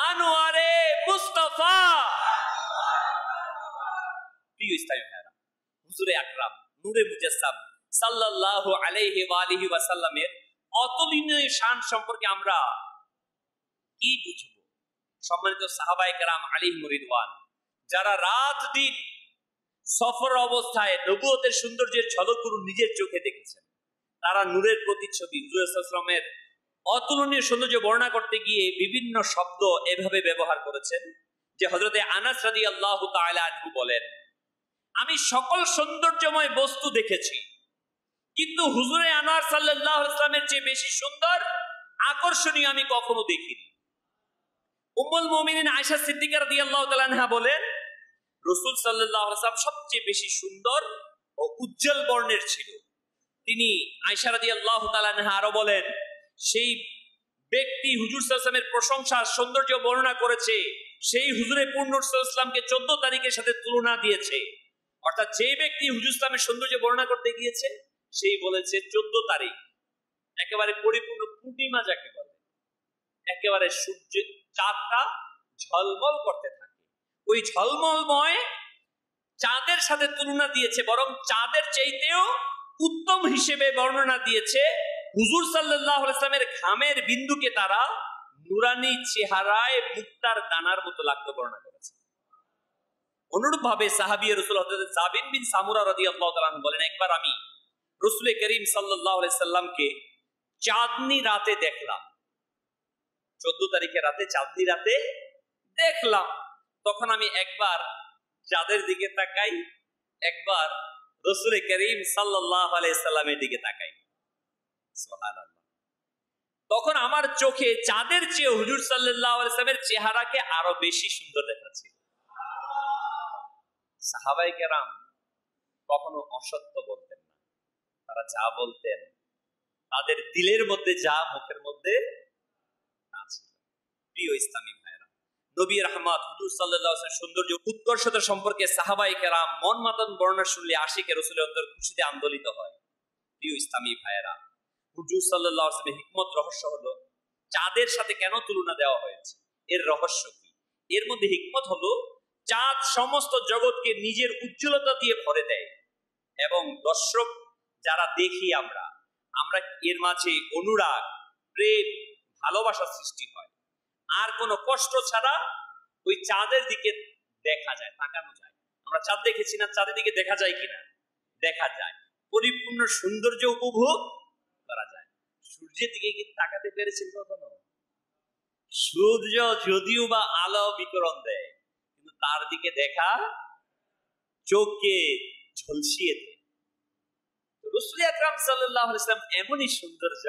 अनवारे मुस्तफा। प्रिय इस्लामी भाइरा, हुजूरे আকরাম নূরে মুজাসসাম সাল্লাল্লাহু আলাইহি ওয়া আলিহি ওয়াসাল্লামের অতুলনীয় শান সম্পর্কে আমরা কি বুঝব? সম্মানিত সাহাবায়ে কেরাম আলাইহিম রিদওয়ান, যারা রাত দিন সফর অবস্থায় নবুয়তের সৌন্দর্যের ঝলকগুলো নিজের চোখে দেখেছেন, তারা নূরের প্রতিচ্ছবি হুজুর সাল্লাল্লাহু আলাইহি ওয়াসাল্লামের অতুলনীয় সৌন্দর্য বর্ণনা করতে গিয়ে বিভিন্ন শব্দ এভাবে ব্যবহার করেছেন যে হযরতে আনাস রাদিয়াল্লাহু তাআলা আনহু বলেন, আমি সকল সৌন্দর্যময় বস্তু দেখেছি, কিন্তু হুজুরে আনোয়ার সাল্লাল্লাহু আলাইহি ওয়াসাল্লামের চেয়ে বেশি সুন্দর, আকর্ষণীয় আমি কখনো দেখিনি। উম্মুল মুমিনিন আয়েশা সিদ্দিকা রাদিয়াল্লাহু তাআলা আনহা বলেন, রাসূল সাল্লাল্লাহু আলাইহি ওয়াসাল্লাম সবচেয়ে বেশি সুন্দর ও উজ্জ্বল বর্ণের ছিল। তিনি আয়েশা রাদিয়াল্লাহু তাআলা আনহা আরো বলেন, সেই ব্যক্তি হুজুর সাল্লাল্লাহু আলাইহি ওয়াসাল্লামের প্রশংসা সৌন্দর্য বর্ণনা করেছে, সেই হুজুরে পূর্ণ সাল্লাল্লাহু আলাইহি ওয়াসাল্লামকে 14 তারিখের সাথে তুলনা দিয়েছে। অর্থাৎ যে ব্যক্তি হুজুর ইসলামের সৌন্দর্য বর্ণনা করতে গিয়েছে, সেই বলেছে 14 তারিখ একেবারে পরিপূর্ণ পূর্ণিমা যাকে বলে, একেবারে সূর্য চাঁদটা ঝলমল করতে থাকে, ওই ঝলমলময় চাঁদের সাথে তুলনা দিয়েছে, বরং চাঁদের চাইতেও উত্তম হিসেবে বর্ণনা দিয়েছে হুজুর সাল্লাল্লাহু আলাইহি ওয়াসাল্লামের ঘামের বিন্দুকে তারা নুরানি চেহারায় মুক্তার দানার মতো লাগতে বর্ণনা করেছে। অনুরূপ ভাবে সাহাবী রাসূল হযরত জাবির বিন সামুরা রাদিয়াল্লাহু তাআলা বলেন, একবার আমি রাসূল করিম সাল্লাল্লাহু আলাইহি সাল্লামকে চাঁদনী রাতে দেখলাম, 14 তারিখে রাতে চাঁদনী রাতে দেখলাম। তখন আমি একবার চাঁদের দিকে তাকাই, একবার রাসূল করিম সাল্লাল্লাহু আলাইহি সাল্লামের দিকে তাকাই। সুবহানাল্লাহ। তখন আমার চোখে চাঁদের চেয়ে হুজুর সাল্লাল্লাহু আলাইহি সাল্লামের চেহারাকে আরো বেশি সুন্দর দেখাচ্ছিল। সাহাবায়ে কেরাম কখনো অসত্য বলতেন না, তারা যা বলতেন তাদের দিলের মধ্যে যা মুখের মধ্যে তা ছিল। প্রিয় ইসলামী ভাইরা, নবী রহমত হুজুর সাল্লাল্লাহু আলাইহি ওয়াসাল্লামের সৌন্দর্য উৎকর্ষতা সম্পর্কে সাহাবায়ে কেরাম মন মাতান বর্ণনা শুনলে আশিকে রাসূলের অন্তর খুশিতে আন্দোলিত হয়। প্রিয় ইসলামী ভাইরা, হুজুর সাল্লাল্লাহু আলাইহি ওয়াসাল্লামের হিকমত রহস্য হলো চাঁদের সাথে কেন তুলনা দেওয়া হয়েছে, এর রহস্য কি? এর মধ্যে হিকমত হলো চাঁদ সমস্ত জগৎকে নিজের উজ্জ্বলতা দিয়ে ভরে দেয় এবং দর্শক যারা দেখি আমরা এর মাঝে অনুরাগ, প্রেম, ভালোবাসা সৃষ্টি হয়। আর কোনো কষ্ট ছাড়া ওই চাঁদের দিকে দেখা যায়, তাকানো যায়। আমরা চাঁদ দেখেছি না, চাঁদের দিকে দেখা যায় কিনা? দেখা যায়। পরিপূর্ণ সৌন্দর্য উপভোগ করা যায়। সূর্যের দিকে কি তাকাতে পেরেছেন কখনো? সূর্য যদিও বা আলো বিকিরণ দেয়, কিন্তু তার দিকে দেখা চোখকে ঝলসিয়ে দেয়। রাসূল আকরাম সাল্লাল্লাহু আলাইহি ওয়াসাল্লাম এমনই সৌন্দর্য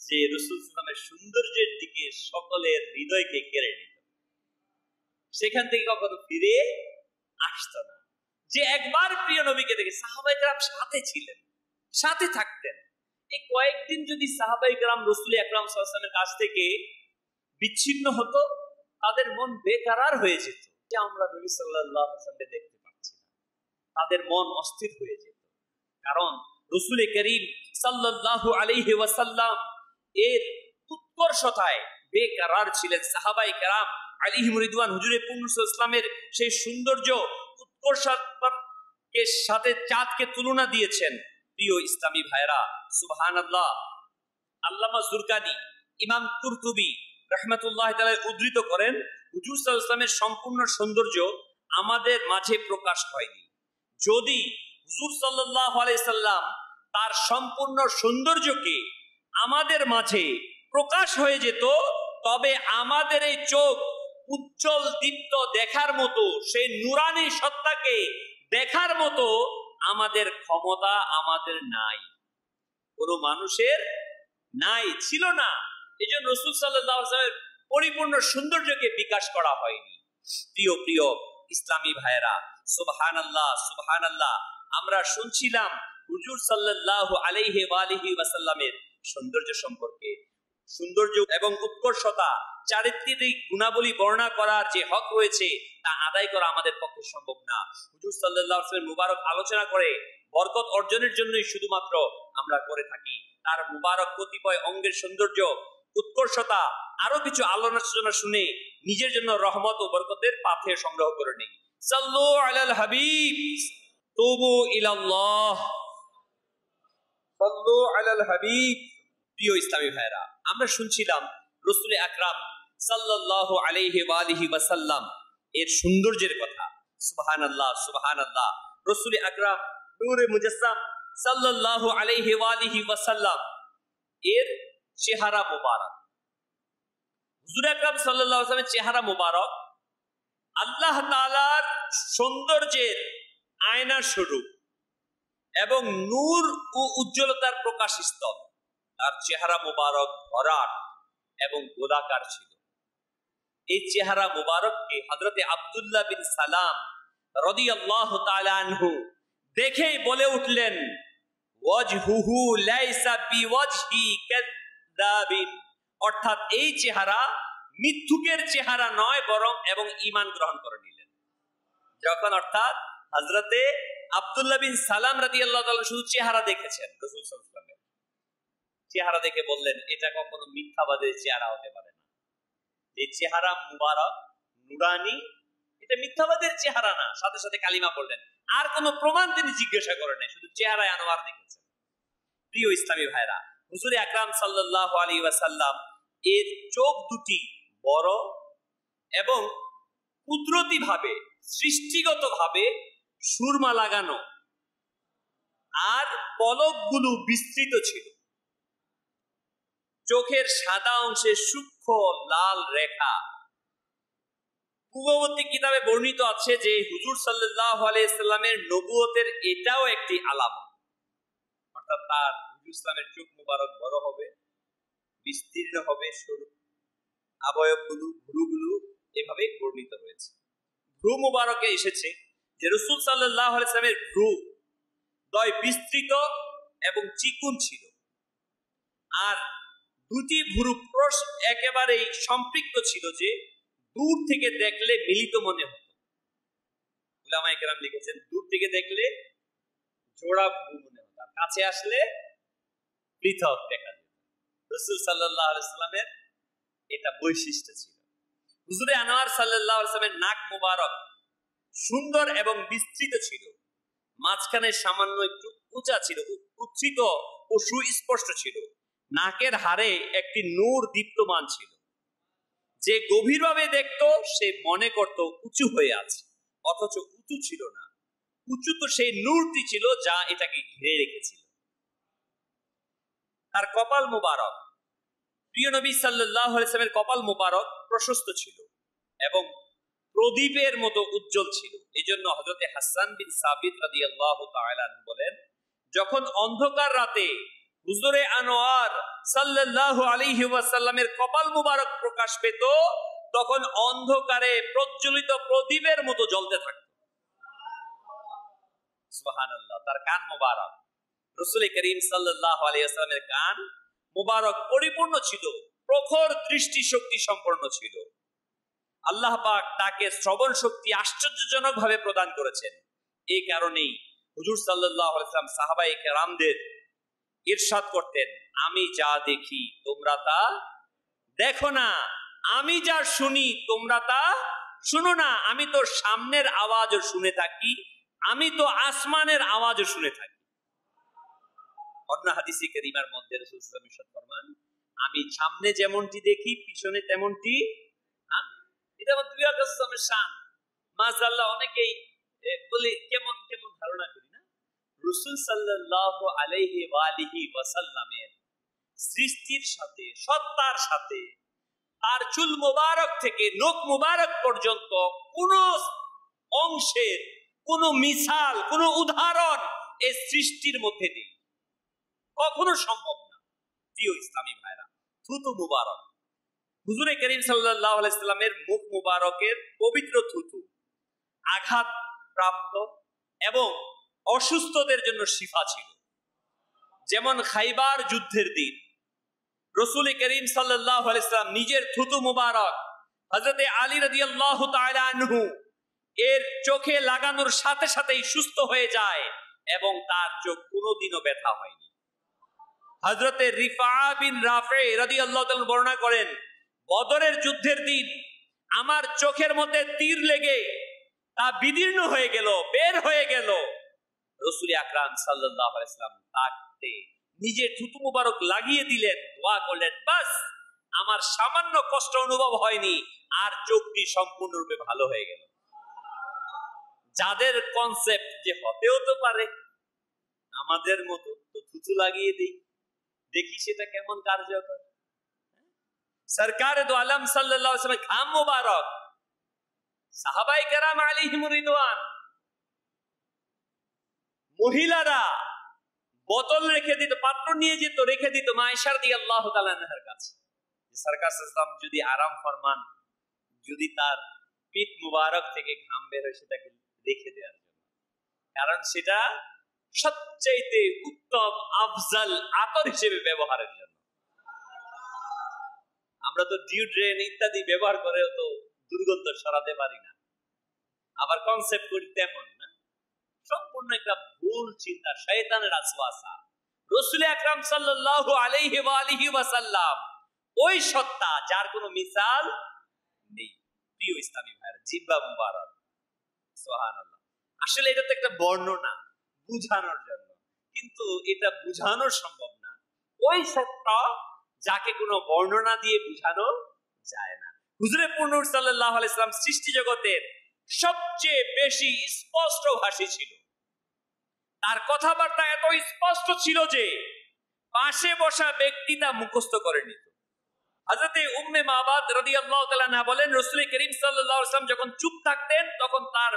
যে রাসূল সাল্লামের সৌন্দর্যের দিকে সকলের হৃদয়কে কেড়ে নিত, সেখান থেকে কখনো ফিরে আসতো না। যে একবার প্রিয় নবীকে দেখে সাহাবায়ে কেরাম সাথে ছিলেন, সাথে থাকতেন। এই কয়েকদিন যদি সাহাবায়ে কেরাম রাসূল আকরাম সাল্লাল্লাহু আলাইহি ওয়াসাল্লামের কাছ থেকে বিচ্ছিন্ন হতো, তাদের মন বেকরার হয়ে যেত যে আমরা নবী সাল্লাল্লাহু আলাইহি ওয়াসাল্লামকে দেখতে পাচ্ছি না। তাদের মন অস্থির হয়ে যেত, কারণ রাসূল করিম সাল্লাল্লাহু আলাইহি ওয়াসাল্লাম এর উৎকর্ষতায় বেকরার ছিলেন। সাহাবায়ে কেরাম আলাইহিম রিদওয়ান হুজুরে পূর্ণ ইসলামের সেই সৌন্দর্য উৎকর্ষতার সাথে চাঁদকে তুলনা দিয়েছেন। প্রিয় ইসলামী ভাইরা, সুবহানাল্লাহ। আল্লামা জুরকানি, ইমাম কুরতুবী রাহমাতুল্লাহি তাআলা উদ্ধৃত করেন, হুজুর সাল্লাল্লাহু আলাইহি ওয়াসাল্লামের সম্পূর্ণ সৌন্দর্য আমাদের মাঝে প্রকাশ হয়নি। যদি হুজুর সাল্লাল্লাহু আলাইহি সাল্লাম তার সম্পূর্ণ সৌন্দর্যকে আমাদের মাঝে প্রকাশ হয়ে যেত, তবে আমাদের এই চোখ উজ্জ্বল দীপ্ত দেখার মতো, সেই নুরানি সত্তাকে দেখার মতো আমাদের ক্ষমতা আমাদের নাই, কোনো মানুষের নাই, ছিল না। এই জন্য রাসূল সাল্লাল্লাহু আলাইহি ওয়াসাল্লামের পরিপূর্ণ সৌন্দর্যকে বিকাশ করা হয়নি। প্রিয় প্রিয় ইসলামী ভাইয়েরা, সুবহানাল্লাহ সুবহানাল্লাহ। আমরা শুনছিলাম হুজুর সাল্লাল্লাহু আলাইহি ওয়াসাল্লামের সৌন্দর্য সম্পর্কে। সৌন্দর্য এবং উৎকর্ষতা, চারিত্রিক গুণাবলী বর্ণনা করার যে হক রয়েছে তা আদায় করা আমাদের পক্ষে সম্ভব না। হুজুর সাল্লাল্লাহু আলাইহি ওয়াসাল্লামের মুবারক আলোচনা করে বরকত অর্জনের জন্যই শুধুমাত্র আমরা করে থাকি। তার মুবারক কতিপয় অঙ্গের সৌন্দর্য, উৎকর্ষতা, আরো কিছু আলোচনা শুনে নিজের জন্য রহমত ও বরকতের পাথে সংগ্রহ করে নেই। সাল্লু আলাল হাবিব, তুবু ইলাল্লাহ, সাল্লু আলাল হাবিব। প্রিয় ইসলামী ভাইরা, আমরা শুনছিলাম রাসূল আকরাম সাল্লাল্লাহু আলাইহি ওয়াসাল্লাম এর সৌন্দর্যের কথা। সুবহানাল্লাহ সুবহানাল্লাহ। রাসূল আকরাম নূরে মুজাসসাম সাল্লাল্লাহু আলাইহি ওয়াসাল্লাম এর চেহারা মুবারক, হুজুর আকরাম সাল্লাল্লাহু আলাইহি ওয়াসাল্লামের চেহারা মুবারক আল্লাহ তাআলার সৌন্দর্যের আয়না স্বরূপ এবং নূর ও উজ্জ্বলতার প্রকাশ স্তব। তার চেহারা মুবারক ভরাট এবং গোলাকার ছিল। এই চেহারা মুবারককে হযরতে আব্দুল্লাহ বিন সালাম রাদিয়াল্লাহু তাআলা আনহু দেখেই বলে উঠলেন, ওয়াজহুহু লাইসা বিওয়াজহি কাযাবিন, অর্থাৎ এই চেহারা মিথ্যুকের চেহারা নয়, বরং এবং ঈমান গ্রহণ করে নিলেন। যখন অর্থাৎ হযরতে আব্দুল্লাহ বিন সালাম রাদিয়াল্লাহু তাআলা শুধু চেহারা দেখেছেন, রাসূল সাল্লাল্লাহু আলাইহি ওয়াসাল্লামের চেহারা দেখে বললেন, এটা কখনো মিথ্যাবাদের চেহারা হতে পারে না। যে চেহারা মুবারক নুরানি, এটা মিথ্যাবাদের চেহারা না। সাথে সাথে কালিমা পড়লেন। আর কোনো প্রমাণ তিনি জিজ্ঞাসা করেন নাই, শুধু চেহারায় আনোয়ার দেখেছেন। প্রিয় ইসলামী ভাইরা, হুজুর আকরাম সাল্লাল্লাহু আলাইহি ওয়াসাল্লাম এর চোখ দুটি বড় এবং কুদরতি ভাবে, সৃষ্টিগত ভাবে সুরমা লাগানো, আর পলকগুলো বিস্তৃত ছিল। চোখের সাদা অংশে সূক্ষ্ম লাল রেখা। পূর্ববর্তী কিতাবে বর্ণিত আছে যে হুজুর সাল্লাল্লাহু আলাইহি ওয়াসাল্লামের নবুয়তের এটাও একটি আলামত, অর্থাৎ তার হুজুর ইসলামের চোখ মুবারক বড় হবে, বিস্তীর্ণ হবে, অবয়বগুলো, ভ্রুগুলো এভাবে বর্ণিত হয়েছে। ভ্রু মুবারকে এসেছে যে রাসূল সাল্লাল্লাহু আলাইহি ওয়াসাল্লামের ভ্রু দ্বয় বিস্তৃত এবং চিকুন ছিল, আর দুটি ভুরু একেবারেই সম্পৃক্ত ছিল, যে দূর থেকে দেখলে মিলিত মনে হতো। উলামায়ে কেরাম লিখেছেন, দূর থেকে দেখলে জোড়া ভুরু মনে হতো, কাছে আসলে পৃথক দেখা যেত। রাসূল সাল্লাল্লাহু আলাইহি ওয়াসাল্লামের এটা বৈশিষ্ট্য ছিল। হুজুরে আনোয়ার সাল্লাল্লাহু আলাইহি ওয়াসাল্লামের নাক মুবারক সুন্দর এবং বিস্তৃত ছিল, মাঝখানে সামান্য একটু উঁচা ছিল, উচ্ছিত ও সুস্পষ্ট ছিল। নাকের হাড়ে একটি নূর দীপ্তমান ছিল, যে গভীরভাবে দেখতো সে মনে করত উঁচু হয়ে আছে, অথচ উঁচু ছিল না। উঁচু তো সেই নূরটি ছিল যা এটাকে ঘিরে রেখেছিল। তার কপাল মুবারক, প্রিয় নবী সাল্লাল্লাহু আলাইহি ওয়াসাল্লামের কপাল মুবারক প্রশস্ত ছিল এবং প্রদীপের মতো উজ্জ্বল ছিল। এজন্য হযরতে হাসান বিন সাবিত রাদিয়াল্লাহু তাআলা আনহু বলেন, যখন অন্ধকার রাতে হুজুরে আনোয়ার সাল্লাল্লাহু আলাইহি ওয়াসাল্লামের কপাল মুবারক প্রকাশ পেত, তখন অন্ধকারে প্রজ্বলিত প্রদীপের মতো জ্বলতে থাকত। সুবহানাল্লাহ। তার কান মুবারক, রাসূল করিম সাল্লাল্লাহু আলাইহি ওয়াসাল্লামের কান মুবারক পরিপূর্ণ ছিল, প্রখর দৃষ্টি শক্তি সম্পন্ন ছিল। আল্লাহ পাক তাকে শ্রবণ শক্তি আশ্চর্যজনক ভাবে প্রদান করেছেন। এই কারণেই হুজুর সাল্লাল্লাহু আলাইহি ওয়াসাল্লাম সাহাবায়ে কেরামদের ইরশাদ করতেন, আমি যা দেখি তোমরা তা দেখো না, আমি যা শুনি তোমরা তা শুনো না। আমি তো সামনের আওয়াজও শুনে থাকি, আমি তো আসমানের আওয়াজও শুনে থাকি। অন্য হাদিসে কারীমার মধ্যে রাসূল সাল্লাল্লাহু আলাইহি ওয়াসাল্লাম ফরমান, আমি সামনে যেমনটি দেখি পিছনে তেমনটি। এটা দুই আকাশের শান। মাশাআল্লাহ, অনেকেই বলে কেমন কেমন ধারণা করি না, রাসূল সাল্লাল্লাহু আলাইহি ওয়া আলিহি ওয়াসাল্লামের সৃষ্টির সাথে, সত্তার সাথে, তার চুল মুবারক থেকে নখ মুবারক পর্যন্ত কোন অংশের কোন মিসাল, কোন উদাহরণ এই সৃষ্টির মধ্যে নেই, কখনো সম্ভব না। প্রিয় ইসলামী ভাইরা, থুতু মুবারক, হুজুরে করিম সাল্লাল্লাহু আলাইহি ওয়াসাল্লামের মুখ মুবারকের পবিত্র থুতু আঘাত প্রাপ্ত এবং অসুস্থদের জন্য শিফা ছিল। যেমন খাইবার যুদ্ধের দিন রাসূল করিম সাল্লাল্লাহু আলাইহি ওয়াসাল্লাম নিজের থুতু মুবারক হযরতে আলী রাদিয়াল্লাহু তাআলা আনহু এর চোখে লাগানোর সাথে সাথেই সুস্থ হয়ে যায় এবং তার চোখ কোনোদিনও ব্যথা হয়নি। হযরতে রিফা বিন রাফি রাদিয়াল্লাহু তাআলা বর্ণনা করেন, বদরের যুদ্ধের দিন আমার চোখের মধ্যে তীর লেগে তা বিদীর্ণ হয়ে গেল, বের হয়ে গেল। রাসূল আকরাম সাল্লাল্লাহু আলাইহি ওয়াসাল্লাম তাকে নিজের থুতু মুবারক লাগিয়ে দিলেন, দোয়া করলেন, বাস আমার সামান্য কষ্ট অনুভব হয়নি, আর চোখটি সম্পূর্ণরূপে ভালো হয়ে গেল। যাদের কনসেপ্ট যে হতেও তো পারে আমাদের মতো, তো থুতু লাগিয়ে দিই, দেখি সেটা কেমন কার্যকর। সরকারে দো আলম সাল্লাল্লাহু আলাইহি ওয়াসাল্লাম ঘাম মুবারক, সাহাবায়ে কেরাম আলাইহিমুর রিদওয়ান, মহিলারা বোতল রেখে দিত, পাত্র নিয়ে যেত, রেখে দিত মা আয়েশা রাদিয়াল্লাহু তাআলা আনহার কাছে। সরকার সাল্লাম যদি আরাম ফরমান, যদি তার পিঠ মুবারক থেকে ঘাম বের হয় সেটাকে রেখে দেওয়ার জন্য, কারণ সেটা সবচাইতে উত্তম আফজাল আতর হিসেবে ব্যবহারের জন্য। আমরা তো ডিওড্রেন্ট ইত্যাদি ব্যবহার করেও তো দুর্গন্ধ সরাতে পারি না, আবার কনসেপ্ট করি তেমন না। সম্পূর্ণ একটা ভুল চিন্তা, শয়তানের ওয়াসওয়াসা। রাসূল আকরাম সাল্লাল্লাহু আলাইহি ওয়া আলিহি ওয়াসাল্লাম ওই সত্তা যার কোনো মিসাল নেই। প্রিয় ইসলামী ভাইরা, জিহ্বা মুবারক, সুবহানাল্লাহ। আসলে এটা তো একটা বর্ণনা বুঝানোর জন্য, কিন্তু এটা বুঝানো সম্ভব না। ওই সত্তা যাকে কোনো বর্ণনা দিয়ে বুঝানো যায় না। হুজুরে পূর্ণুর সাল্লাল্লাহু আলাইহি ওয়াসাল্লাম সৃষ্টি জগতের সবচেয়ে বেশি স্পষ্ট ভাষী ছিল। তার কথাবার্তা এত স্পষ্ট ছিল যে পাশে বসা ব্যক্তি তা মুখস্থ করে নিত। হযরতে উম্মে মাবাদ রাদিয়াল্লাহু তাআলা আনহা বলেন, রাসূল করিম সাল্লাল্লাহু আলাইহি ওয়াসাল্লাম যখন চুপ থাকতেন তখন তার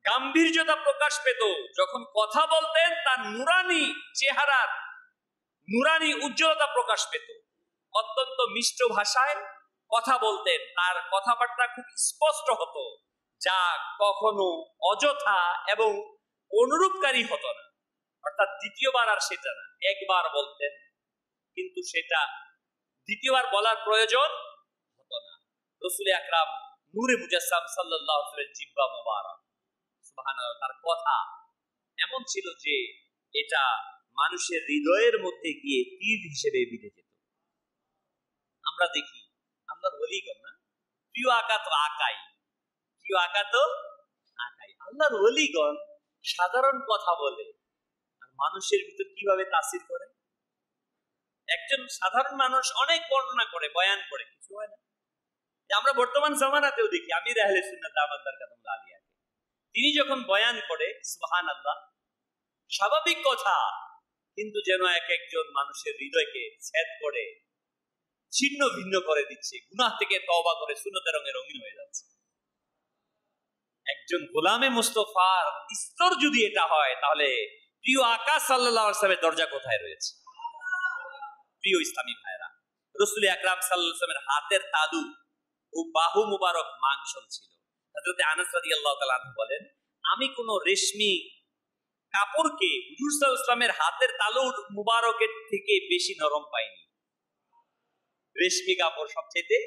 গাম্ভীর্যতা প্রকাশ পেত, যখন কথা বলতেন তার নুরানি চেহারার নুরানি উজ্জ্বলতা প্রকাশ পেত। অত্যন্ত মিষ্ট ভাষায় কথা বলতেন, তার কথাবার্তা খুব স্পষ্ট হতো, যা কখনো অযথা এবং অনুরূপকারী হতো না। অর্থাৎ দ্বিতীয়বার আর সেটা না, একবার বলতেন কিন্তু সেটা দ্বিতীয়বার বলার প্রয়োজন হতো না। রাসূল আকরাম নূরে মুজাসসাম সাল্লাল্লাহু আলাইহি ওয়াসাল্লামের জিহ্বা মুবারক, সুবহানাল্লাহ, তার কথা এমন ছিল যে এটা মানুষের হৃদয়ের মধ্যে গিয়ে তীর হিসেবে বিঁধে যেত। আমরা দেখি আমরা ওলিগণ না, প্রিয় আকা তো আকাই, প্রিয় আকা তো আকাই। আল্লাহর ওলিগণ সাধারণ কথা বলে আর মানুষের ভিতর কিভাবে তাসির করে। একজন সাধারণ মানুষ অনেক বর্ণনা করে, বয়ান করে, কিছু হয় না। আমরা বর্তমান জামানাতেও দেখি আমির আহলে সুন্নাত দামাত বরকাতুহুল্লাহ আলিয়াকে, তিনি যখন বয়ান করে সুবহানাল্লাহ, স্বাভাবিক কথা, কিন্তু যেন এক একজন মানুষের হৃদয়কে ছেদ করে ছিন্ন ভিন্ন করে দিচ্ছে, গুনাহ থেকে তওবা করে সুন্নতের রঙে রঙিন হয়ে যাচ্ছে। একজন গোলামে মুস্তাফার স্তর যদি এটা হয়, তাহলে প্রিয় আকা সাল্লাল্লাহু আলাইহি ওয়াসাল্লামের দরজা কোথায় রয়েছে? প্রিয় ইসলামী ভাইরা, রাসূল আকরাম সাল্লাল্লাহু আলাইহি ওয়াসাল্লামের হাতের তালু ও বাহু মুবারক মাংসল ছিল। হযরত আনাস রাদিয়াল্লাহু তাআলা আনহু বলেন, আমি কোন রেশমি কাপড়কে হুজুর সাল্লাল্লাহু আলাইহি ওয়াসাল্লামের হাতের তালু মুবারকের থেকে বেশি নরম পাইনি। রেশমি কাপড় সবচেয়ে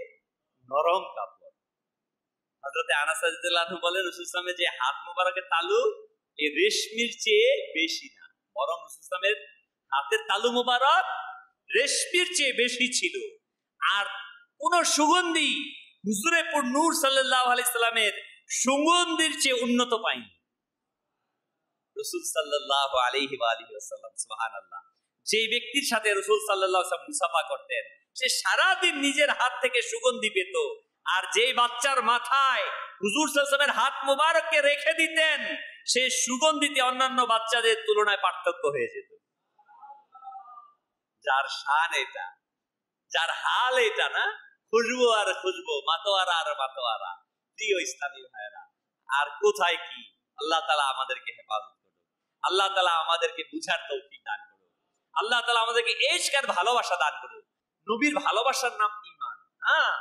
নরম কাপড়। হযরত আনাস রাদিয়াল্লাহু আনহু বলেন, রাসূল সাল্লাল্লাহু আলাইহি ওয়াসাল্লামের যে হাত মুবারকের তালু এই রেশমির চেয়ে বেশি না, বরং রাসূল সাল্লাল্লাহু আলাইহি ওয়াসাল্লামের হাতের তালু মুবারক রেশমির চেয়ে বেশি ছিল। আর কোন সুগন্ধি হুজুরে পুর নূর সাল্লাল্লাহু আলাইহি সাল্লামের সুগন্ধির চেয়ে উন্নত পাইনি। রাসূল সাল্লাল্লাহু আলাইহি ওয়াসাল্লাম, সুবহানাল্লাহ, যে ব্যক্তির সাথে রাসূল সাল্লাল্লাহু আলাইহি ওয়াসাল্লাম মুসাফা করতেন, সে সারাদিন নিজের হাত থেকে সুগন্ধি পেত। আর যে বাচ্চার মাথায় হুজুর সাল্লাল্লাহু আলাইহি ওয়াসাল্লামের হাত মুবারককে রেখে দিতেন, সে সুগন্ধিতে অন্যান্য বাচ্চাদের তুলনায় পার্থক্য হয়ে যেত। যার শান এটা, যার হাল এটা না, খুশবু আর খুশবু, মাতোয়ারা আর মাতোয়ারা। প্রিয় ইসলামী ভাইরা, আর কোথায় কি! আল্লাহ তাআলা আমাদেরকে হেফাজত করুন, আল্লাহ তাআলা আমাদেরকে বুঝার তৌফিক দান করুন, আল্লাহ তাআলা আমাদেরকে ইশক আর ভালোবাসা দান করুন। নবীর ভালোবাসার নাম ঈমান। হ্যাঁ,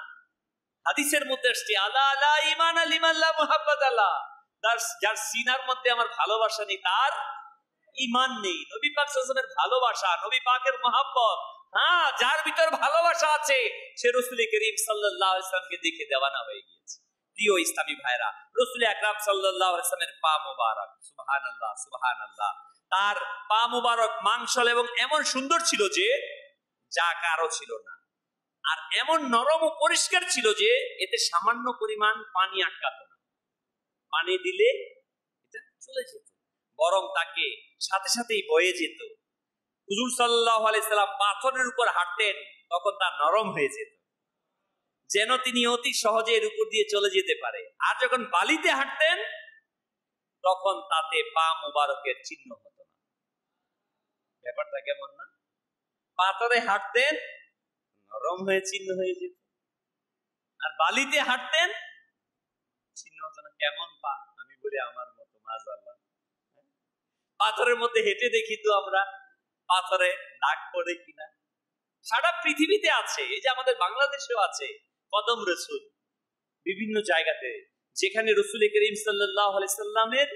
হাদিসের মধ্যে আসছে, আলা আলা ঈমান লিমান লা মুহাব্বাত আল্লাহ, যার সিনার মধ্যে আমার ভালোবাসা নেই তার ঈমান নেই। নবী পাক সাল্লাল্লাহু আলাইহি ওয়াসাল্লামের ভালোবাসা, নবী পাকের মহব্বত, হ্যাঁ, যার ভিতর ভালোবাসা আছে সে রাসূল করিম সাল্লাল্লাহু আলাইহি ওয়াসাল্লামকে দেখে দেওয়ানা হয়ে গিয়েছে। প্রিয় ইসলামী ভাইরা, রাসূল আকরাম সাল্লাল্লাহু আলাইহি ওয়াসাল্লামের পা মুবারক, সুবহানাল্লাহ সুবহানাল্লাহ, তার পা মুবারক মাংসল এবং এমন সুন্দর ছিল যে যা কারো ছিল না, আর এমন নরম ও পরিষ্কার ছিল যে এতে সামান্য পরিমাণ পানি আটকাতো না, পানি দিলে এটা চলে যেত, বরং তাকে সাথে সাথেই বয়ে যেত। হুজুর সাল্লাল্লাহু আলাইহি সাল্লাম পাথরের উপর হাঁটতেন, তখন তা নরম হয়ে যেত, যেন তিনি অতি সহজে এর উপর দিয়ে চলে যেতে পারে। আর যখন বালিতে হাঁটতেন, তখন তাতে পা মুবারকের চিহ্ন হতো না। ব্যাপারটা কেমন না? পাথরে হাঁটতেন, নরম হয়ে চিহ্ন হয়ে যেত, আর বালিতে হাঁটতেন, চিহ্ন হতো না। কেমন পা! আমি বলি আমার মতো, মাশাআল্লাহ। পাথরের মধ্যে হেঁটে দেখি তো আমরা পাথরে দাগ পড়ে কিনা। সারা পৃথিবীতে আছে, এই যে আমাদের বাংলাদেশেও আছে কদম রসুল, বিভিন্ন জায়গাতে যেখানে রাসূল করিম সাল্লাল্লাহু আলাইহি সাল্লামের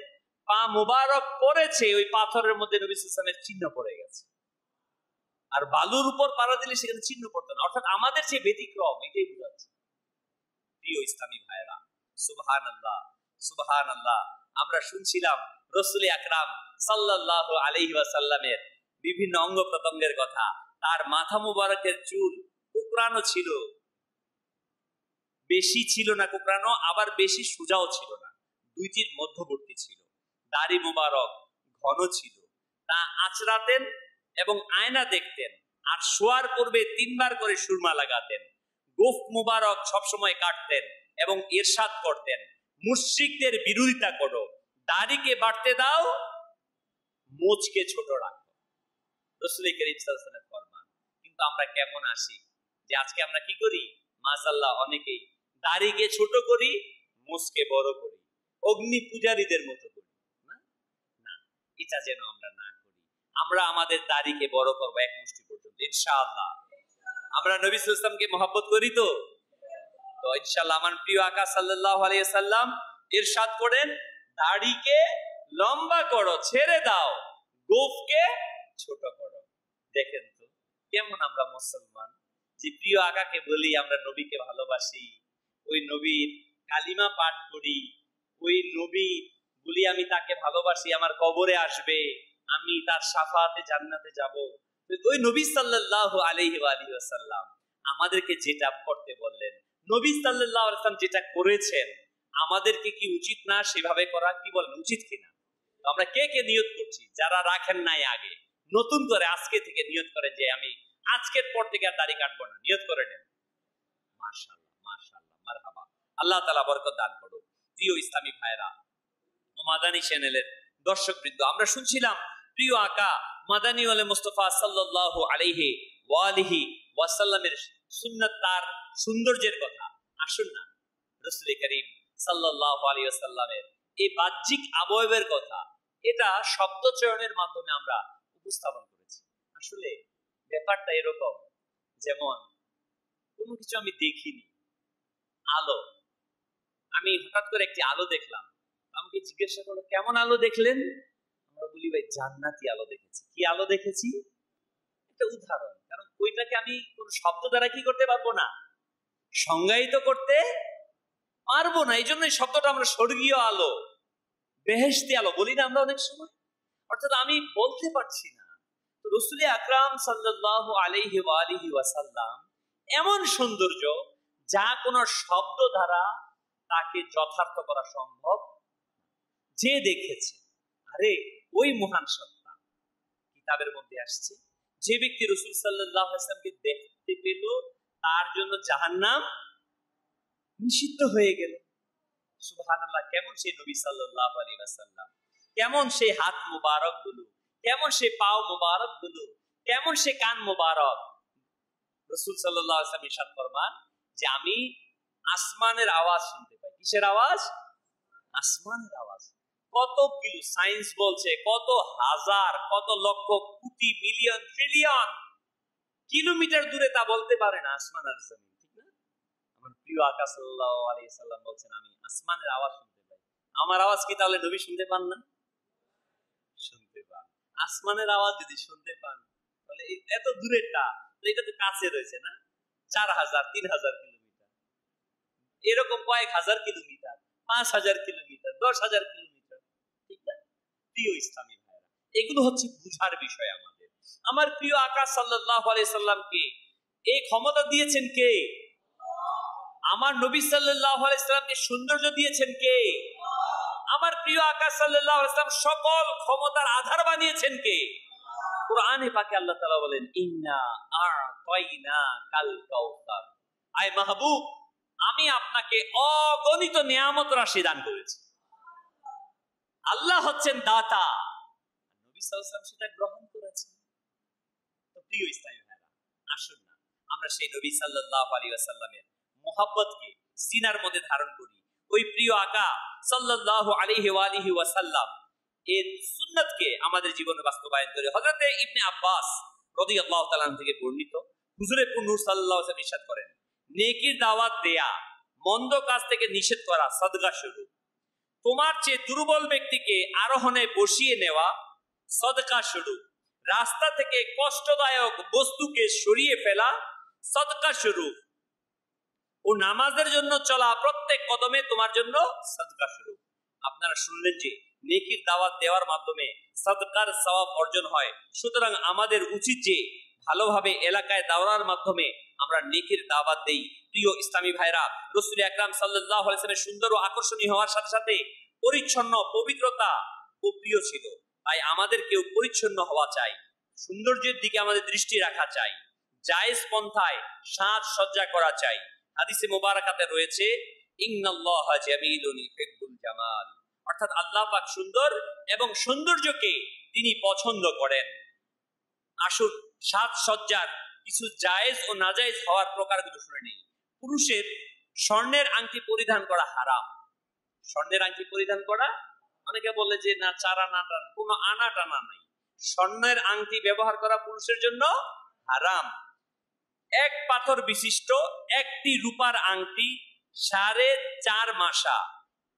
পা মুবারক পড়েছে, ওই পাথরের মধ্যে নবী সাল্লাল্লাহু আলাইহি সাল্লামের চিহ্ন পড়ে গেছে। আর বালুর উপর পাড়া দিলে সেখানে চিহ্ন পড়তো না, অর্থাৎ আমাদের যে ব্যতিক্রম, এটাই বোঝাচ্ছে। প্রিয় ইসলামী ভাইরা, সুবহানাল্লাহ সুবহানাল্লাহ, আমরা শুনছিলাম রাসূল আকরাম সাল্লাল্লাহু আলাইহি ওয়াসাল্লামের বিভিন্ন অঙ্গ প্রত্যঙ্গের কথা। তার মাথা মুবারকের চুল কুকরানো ছিল, বেশি ছিল না কুকরানো, আবার বেশি সোজাও ছিল না, দুইটির মধ্যবর্তী ছিল। দাড়ি মুবারক ঘন ছিল, তা আঁচড়াতেন এবং আয়না দেখতেন। আর শোয়ার পূর্বে 3 বার করে সুরমা লাগাতেন। গোফ মুবারক সবসময় কাটতেন এবং ইরশাদ করতেন, মুশরিকদের বিরোধিতা করো, দাড়িকে বাড়তে দাও, মোচকে ছোট রাখো। রাসূল করিম সাল্লাল্লাহু আলাইহি ওয়াসাল্লামের ফরমান। কিন্তু আমরা কেমন আসি যে আজকে আমরা কি করি? মাশাআল্লাহ, অনেকেই দাড়িকে ছোট করি, মোচকে বড় করি, অগ্নি পূজারীদের মতো করি। না না, এটা যেন আমরা না করি। আমরা আমাদের দাড়িকে বড় করবো এক মুষ্টি পর্যন্ত ইনশাআল্লাহ। আমরা নবী সাল্লাল্লাহু আলাইহি ওয়াসাল্লামকে মহব্বত করি তো ইনশাআল্লাহ। আমার প্রিয় আকা সাল্লাল্লাহু আলাইহি ওয়াসাল্লাম ইরশাদ করেন, দাড়িকে লম্বা করো, ছেড়ে দাও, গোফকে ছোট করো। দেখেন তো কেমন আমরা মুসলমান যে প্রিয় আকাকে বলি আমরা নবীকে ভালোবাসি, ওই নবীর কালিমা পাঠ করি, ওই নবী বলি আমি তাকে ভালোবাসি, আমার কবরে আসবে, আমি তার শাফাতে জান্নাতে যাব। ওই নবী সাল্লাল্লাহু আলাইহি ওয়াসাল্লাম আমাদেরকে যেটা করতে বললেন, নবী সাল্লাল্লাহু আলাইহি ওয়াসাল্লাম যেটা করেছেন, আমাদেরকে কি উচিত না সেভাবে করা? কি বলেন, উচিত কিনা? আমরা কে কে নিয়ত করছি? যারা রাখেন নাই আগে, নতুন করে আজকে থেকে নিয়ত করেন যে আমি আজকের পর থেকে আর দাড়ি কাটবো না, নিয়ত করে নেন। মাশাআল্লাহ, মাশাআল্লাহ, মারহাবা। আল্লাহ তাআলা বরকত দান করুন। প্রিয় ইসলামী ভাইরা ও মাদানী চ্যানেলের দর্শকবৃন্দ, আমরা শুনছিলাম প্রিয় আকা মাদানী ওয়ালে মুস্তাফা সাল্লাল্লাহু আলাইহি ওয়াসাল্লামের সুন্নাত, তার সৌন্দর্যের কথা। আসুন না রাসূল করিম সাল্লাল্লাহু আলাইহি ওয়াসাল্লামের এই বাহ্যিক অবয়বের কথা, এটা শব্দ চয়নের মাধ্যমে আমরা উপস্থাপন করেছি। আসলে ব্যাপারটা এরকম, যেমন কোনো কিছু আমি দেখিনি, আলো, আমি হঠাৎ করে একটি আলো দেখলাম, আমাকে জিজ্ঞাসা করলো কেমন আলো দেখলেন? আমরা বলি ভাই জান্নাতি আলো দেখেছি। কি আলো দেখেছি? একটা উদাহরণ, কারণ ওইটাকে আমি কোন শব্দ দ্বারা কি করতে পারবো না, সংজ্ঞায়িত করতে পারবো না। এই জন্য এই শব্দটা আমরা স্বর্গীয় আলো, বেহেশতি আলো বলি না আমরা অনেক সময়, অর্থাৎ আমি বলতে পারছি না। তো রাসূল আকরাম সাল্লাল্লাহু আলাইহি ওয়াসাল্লাম এমন সৌন্দর্য যা কোনো শব্দ দ্বারা তাকে যথার্থ করা সম্ভব। যে দেখেছে, আরে ওই মহান সত্তা, কিতাবের মধ্যে আসছে যে ব্যক্তি রাসূল সাল্লাল্লাহু আলাইহি ওয়াসাল্লামকে দেখতে পেল তার জন্য জাহান্নাম নিষিদ্ধ হয়ে গেল। সুবহানাল্লাহ, কেমন সেই নবী সাল্লাল্লাহু আলাইহি ওয়াসাল্লাম, কেমন সেই হাত মুবারক গুলো, কেমন সেই পাও মুবারক গুলো, কেমন সেই কান মুবারক। রাসূল সাল্লাল্লাহু আলাইহি ওয়াসাল্লাম ইরশাদ ফরমান যে আমি আসমানের আওয়াজ শুনতে পাই। কিসের আওয়াজ? আসমানের আওয়াজ। কত কিলো, সায়েন্স বলছে কত হাজার, কত লক্ষ, কোটি, মিলিয়ন, ট্রিলিয়ন কিলোমিটার দূরে, তা বলতে পারে না আসমান আর জমিন, ঠিক না? আমার প্রিয় আকা সাল্লাল্লাহু আলাইহি সাল্লাম বলছেন আমি আসমানের আওয়াজ শুনতে পাই। আমার আওয়াজ কি তাহলে নবী শুনতে পান না? শুনতে পান। আসমানের আওয়াজ যদি শুনতে পান তাহলে এত দূরেরটা, এটা তো কাছে রয়েছে না? 4000, 3000 কিলোমিটার, এরকম কয়েক হাজার কিলোমিটার, 5000 কিলোমিটার, 10,000 কিলোমিটার, ঠিক না? প্রিয় ইসলামী ভাইরা, এগুলো হচ্ছে বুঝার বিষয় আমাদের। আমার প্রিয় আকা সাল্লাল্লাহু আলাইহি সাল্লামকে এই ক্ষমতা দিয়েছেন কে? আমার নবী সাল্লাল্লাহু আলাইহি সাল্লামকে সৌন্দর্য দিয়েছেন কে? আমার প্রিয় আকা সাল্লাল্লাহু আলাইহি সাল্লাম সকল ক্ষমতার আধার বানিয়েছেন কে? কোরআনে পাকে আল্লাহ তাআলা বলেন ইন্না আ'তাইনা কাল কাউসার, আয় মাহবুব আমি আপনাকে অগণিত নিয়ামত রাশি দান করেছি। আল্লাহ হচ্ছেন দাতা, নবী সাল্লাল্লাহু আলাইহি ওয়াসাল্লাম সেটা গ্রহণ করেছেন। তো প্রিয় ইসলামী ভাইরা, আসুন না আমরা সেই নবী সাল্লাল্লাহু আলাইহি ওয়াসাল্লামের মুহাব্বতকে সিনার মধ্যে ধারণ করি। ওই প্রিয় আকা সাল্লাল্লাহু আলাইহি ওয়াসাল্লাম এর সুন্নাতকে আমাদের জীবনে বাস্তবায়ন করে। হযরত ইবনে আব্বাস রাদিয়াল্লাহু তাআলা থেকে বর্ণিত, হুজুরে নূর সাল্লাল্লাহু আলাইহি ওয়াসাল্লাম ইরশাদ করেন, নেকির দাওয়াত দেয়া, মন্দ কাজ থেকে নিষেধ করা সাদকা স্বরূপ। তোমার চেয়ে দুর্বল ব্যক্তিকে আরোহণে বসিয়ে নেওয়া সাদকা স্বরূপ। রাস্তা থেকে কষ্টদায়ক বস্তুকে সরিয়ে ফেলা সাদকা স্বরূপ। ও নামাজের জন্য চলা প্রত্যেক কদমে তোমার জন্য সাদকা স্বরূপ। আপনারা শুনলেন যে নেকির দাওয়াত দেওয়ার মাধ্যমে সাদকার সওয়াব অর্জন হয়। সুতরাং আমাদের উচিত যে ভালোভাবে এলাকায় দাওয়ার মাধ্যমে আমরা নেকির দাওয়াত দেই। প্রিয় ইসলামী ভাইরা, রাসূল আকরাম সাল্লাল্লাহু আলাইহি ওয়াসাল্লাম সুন্দর ও আকর্ষণীয় হওয়ার সাথে সাথে পরিচ্ছন্ন, পবিত্রতা ও প্রিয় ছিল। তাই আমাদেরকেও পরিচ্ছন্ন হওয়া চাই, সৌন্দর্যের দিকে আমাদের দৃষ্টি রাখা চাই, জায়েজ পন্থায় সাজসজ্জা করা চাই। হাদিসে মুবারাকাতে রয়েছে ইন্নাল্লাহা জামিলুন ইউহিব্বুল জামাল, অর্থাৎ আল্লাহ পাক সুন্দর এবং সৌন্দর্যকে তিনি পছন্দ করেন। আসুন সাজসজ্জার কিছু জায়েজ ও নাজায়েজ হওয়ার প্রকারগুলো শুনে নেই। পুরুষের স্বর্ণের আংটি পরিধান করা হারাম। স্বর্ণের আংটি পরিধান করা, অনেকে বলে যে না চার আনা, কোনো আনা টানা নাই। স্বর্ণের আংটি ব্যবহার করা পুরুষের জন্য হারাম। এক পাথর বিশিষ্ট একটি রূপার আংটি 4.5 মাসা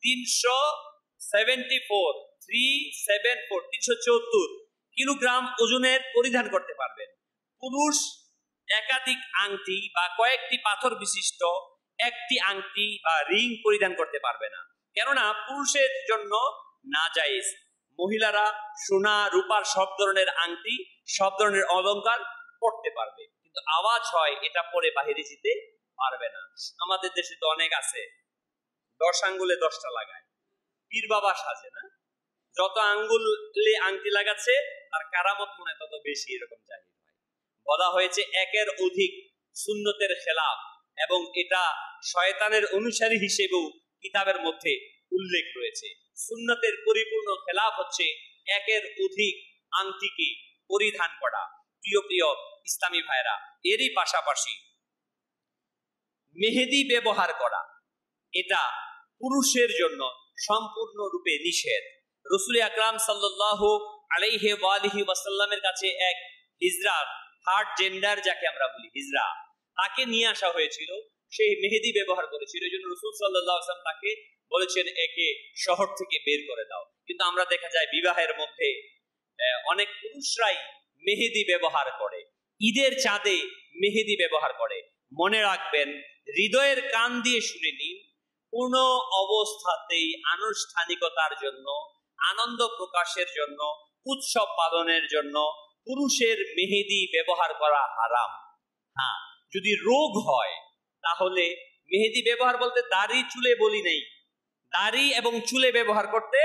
374 কিলোগ্রাম ওজনের পরিধান করতে পারবেন। পুরুষ একাধিক আংটি বা কয়েকটি পাথর বিশিষ্ট একটি আংটি বা রিং পরিধান করতে পারবে না, কেননা পুরুষের জন্য নাজায়েজ। মহিলারা সোনা রূপার সব ধরনের আংটি, সব ধরনের অলংকার পড়তে পারবে, কিন্তু আওয়াজ হয় এটা পরে বাহিরে যেতে পারবে না। আমাদের দেশে তো অনেক আছে 10 আঙ্গুলে 10টা লাগায়, পীর বাবা সাজে না, যত আঙ্গুলে আংটি লাগাচ্ছে তার কারামত মনে তত বেশি, এরকম জাহির হয়। বলা হয়েছে একের অধিক সুন্নতের খেলাফ, এবং এটা শয়তানের অনুসারী হিসেবেও কিতাবের মধ্যে উল্লেখ রয়েছে। সুন্নতের পরিপূর্ণ খেলাফ হচ্ছে একের অধিক আংটিকে পরিধান করা। প্রিয় প্রিয় ইসলামী ভাইরা, এরই পাশাপাশি মেহেদি ব্যবহার করা, এটা পুরুষের জন্য সম্পূর্ণরূপে নিষেধ। রাসূল আকরাম সাল্লাল্লাহু আলাইহি ওয়া আলিহি ওয়াসাল্লামের কাছে এক হিজড়া, থার্ড জেন্ডার যাকে আমরা বলি হিজড়া, তাকে নিয়ে আসা হয়েছিল। সেই মেহেদি ব্যবহার করেছিল, এই জন্য রাসূল সাল্লাল্লাহু আলাইহি ওয়াসাল্লাম তাকে বলেছেন একে শহর থেকে বের করে দাও। কিন্তু আমরা দেখা যায় বিবাহের মধ্যে অনেক পুরুষরাই মেহেদি ব্যবহার করে, ঈদের চাঁদে মেহেদি ব্যবহার করে। মনে রাখবেন, হৃদয়ের কান দিয়ে শুনে নিন, কোন অবস্থাতেই আনুষ্ঠানিকতার জন্য, আনন্দ প্রকাশের জন্য, উৎসব পালনের জন্য পুরুষের মেহেদি ব্যবহার করা হারাম। হ্যাঁ, যদি রোগ হয় তাহলে মেহেদি ব্যবহার বলতে দাড়ি চুলে বলি নেই, দাড়ি এবং চুলে ব্যবহার করতে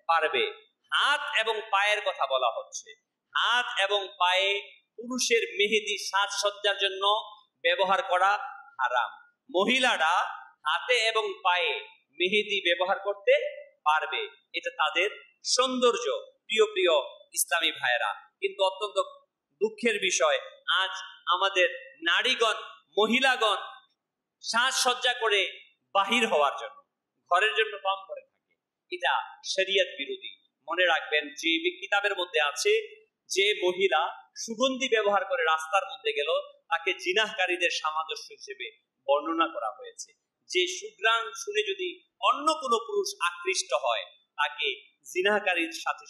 পারবে। হাত এবং পায়ের কথা বলা হচ্ছে, হাত এবং পায়ে পুরুষের মেহেদি সাজসজ্জার জন্য ব্যবহার করা হারাম। মহিলারা হাতে এবং পায়ে মেহেদি ব্যবহার করতে পারবে, এটা তাদের সৌন্দর্য। প্রিয় প্রিয় ইসলামী ভাইয়েরা, কিন্তু অত্যন্ত দুঃখের বিষয়, আজ আমাদের নারীগণ, মহিলাগণ সাজসজ্জা করে বাহির হওয়ার জন্য, ঘরের জন্য কম করে থাকে, এটা শরীয়ত বিরোধী। মনে রাখবেন, যে কিতাবের মধ্যে আছে যে মহিলা সুগন্ধি ব্যবহার করে রাস্তার মধ্যে গেল তাকে জিনাহকারীদের সামঞ্জস্য হিসেবে বর্ণনা করা হয়েছে। যে সুঘ্রাণ শুনে যদি অন্য কোনো পুরুষ আকৃষ্ট হয় তাকে জিনাহকারীর সাথে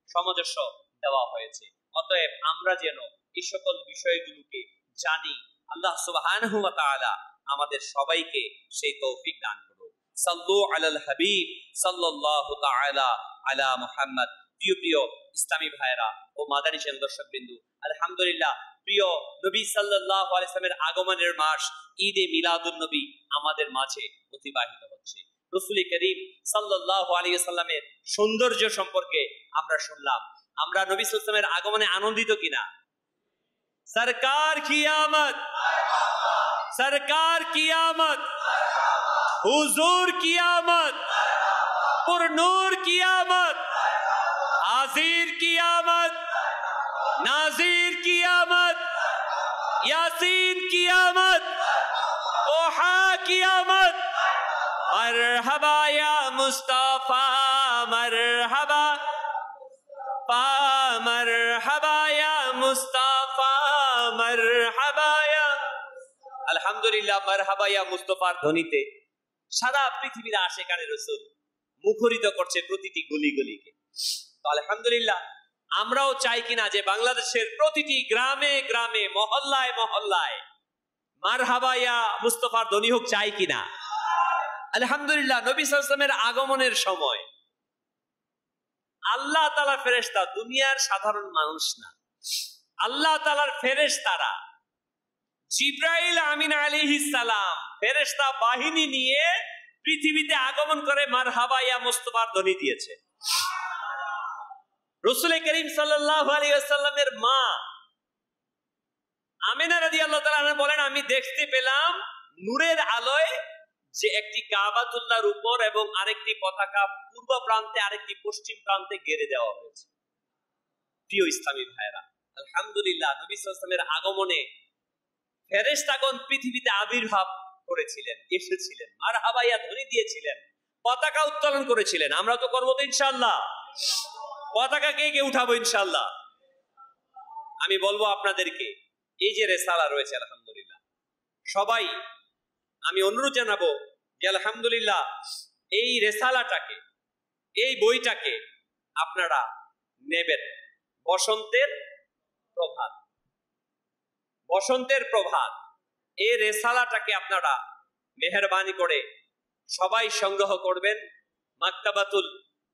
সামঞ্জস্য দেওয়া হয়েছে। অতএব আমরা যেন এই সকল বিষয়গুলোকে জানি। আল্লাহ সুবহানাহু ওয়া তাআলা আমাদের সবাইকে সেই তৌফিক দান করুন। সাল্লু আলাল হাবিব সাল্লাল্লাহু তাআলা আলা মুহাম্মদ। প্রিয় প্রিয় ইসলামী ভাইরা ও মাদানী চ্যানেল দর্শকবৃন্দু, আলহামদুলিল্লাহ, প্রিয় নবী সাল্লাল্লাহু আলাইহি ওয়াসাল্লামের আগমনের মাস ঈদে মিলাদুন নবী আমাদের মাঝে অতিবাহিত হচ্ছে। রাসূল করিম সাল্লাল্লাহু আলাইহি ওয়াসাল্লামের সৌন্দর্য সম্পর্কে আমরা শুনলাম। আমরা নবী সাল্লাল্লাহু আলাইহি ওয়াসাল্লামের আগমনে আনন্দিত কিনা? সরকার কি আমত, সরকার কি আমত, হুজুর কি আমত, পুরনূর কি আমত, हाजिर की आमद, नाजिर की आमद, यासीन की आमद, ओहा की आमद। मरहबा या मुस्तफा, मरहबा पा, मरहबा या मुस्तफा, मरहबा या। আলহামদুলিল্লাহ, মারহাবা ইয়া মুস্তাফার ধ্বনিতে সারা পৃথিবীর আশিকানে রাসূল মুখরিত করছে প্রতিটি গলি গলিকে। তো আলহামদুলিল্লাহ, আমরাও চাই কিনা যে বাংলাদেশের প্রতিটি গ্রামে গ্রামে, মহল্লায় মহল্লায় মারহাবা ইয়া মুস্তাফার ধ্বনি হোক, চাই কিনা? আলহামদুলিল্লাহ, নবী সাল্লাল্লাহু আলাইহি ওয়াসাল্লামের আগমনের সময় আল্লাহ তাআলার ফেরেশতা, দুনিয়ার সাধারণ মানুষ না, আল্লাহ তাআলার ফেরেশতারা জিবরাইল আমিন আলাইহিস সালাম ফেরেশতা বাহিনী নিয়ে পৃথিবীতে আগমন করে মারহাবা ইয়া মুস্তাফার ধ্বনি দিয়েছে। রাসূল করিম সাল্লাল্লাহু আলাইহি ওয়াসাল্লামের মা আমিনা রাদিয়াল্লাহু তাআলা আনহা বলেন, আমি দেখতে পেলাম নূরের আলোয় যে একটি কাবাতুল্লাহর উপর এবং আরেকটি পতাকা পূর্ব প্রান্তে আরেকটি পশ্চিম প্রান্তে গেড়ে দেওয়া হয়েছে। প্রিয় ইসলামী ভাইরা, আলহামদুলিল্লাহ, নবী সাল্লাল্লাহু আলাইহি ওয়াসাল্লামের আগমনে ফেরেশতাগণ পৃথিবীতে আবির্ভাব করেছিলেন, এসেছিলেন, মারহাবা ইয়া ধ্বনি দিয়েছিলেন, পতাকা উত্তোলন করেছিলেন। আমরা তো করবো তো ইনশাআল্লাহ। পতাকা কে কে উঠাবো ইনশাআল্লাহ? আমি বলবো আপনাদেরকে, এই যে রেসালা রয়েছে আলহামদুলিল্লাহ, সবাই আমি অনুরোধ জানাবো যে আলহামদুলিল্লাহ এই রেসালাটাকে, এই বইটাকে আপনারা নেবেন। বসন্তের প্রভাত, বসন্তের প্রভাত, এই রেসালাটাকে আপনারা মেহেরবানি করে সবাই সংগ্রহ করবেন মাকতাবাতুল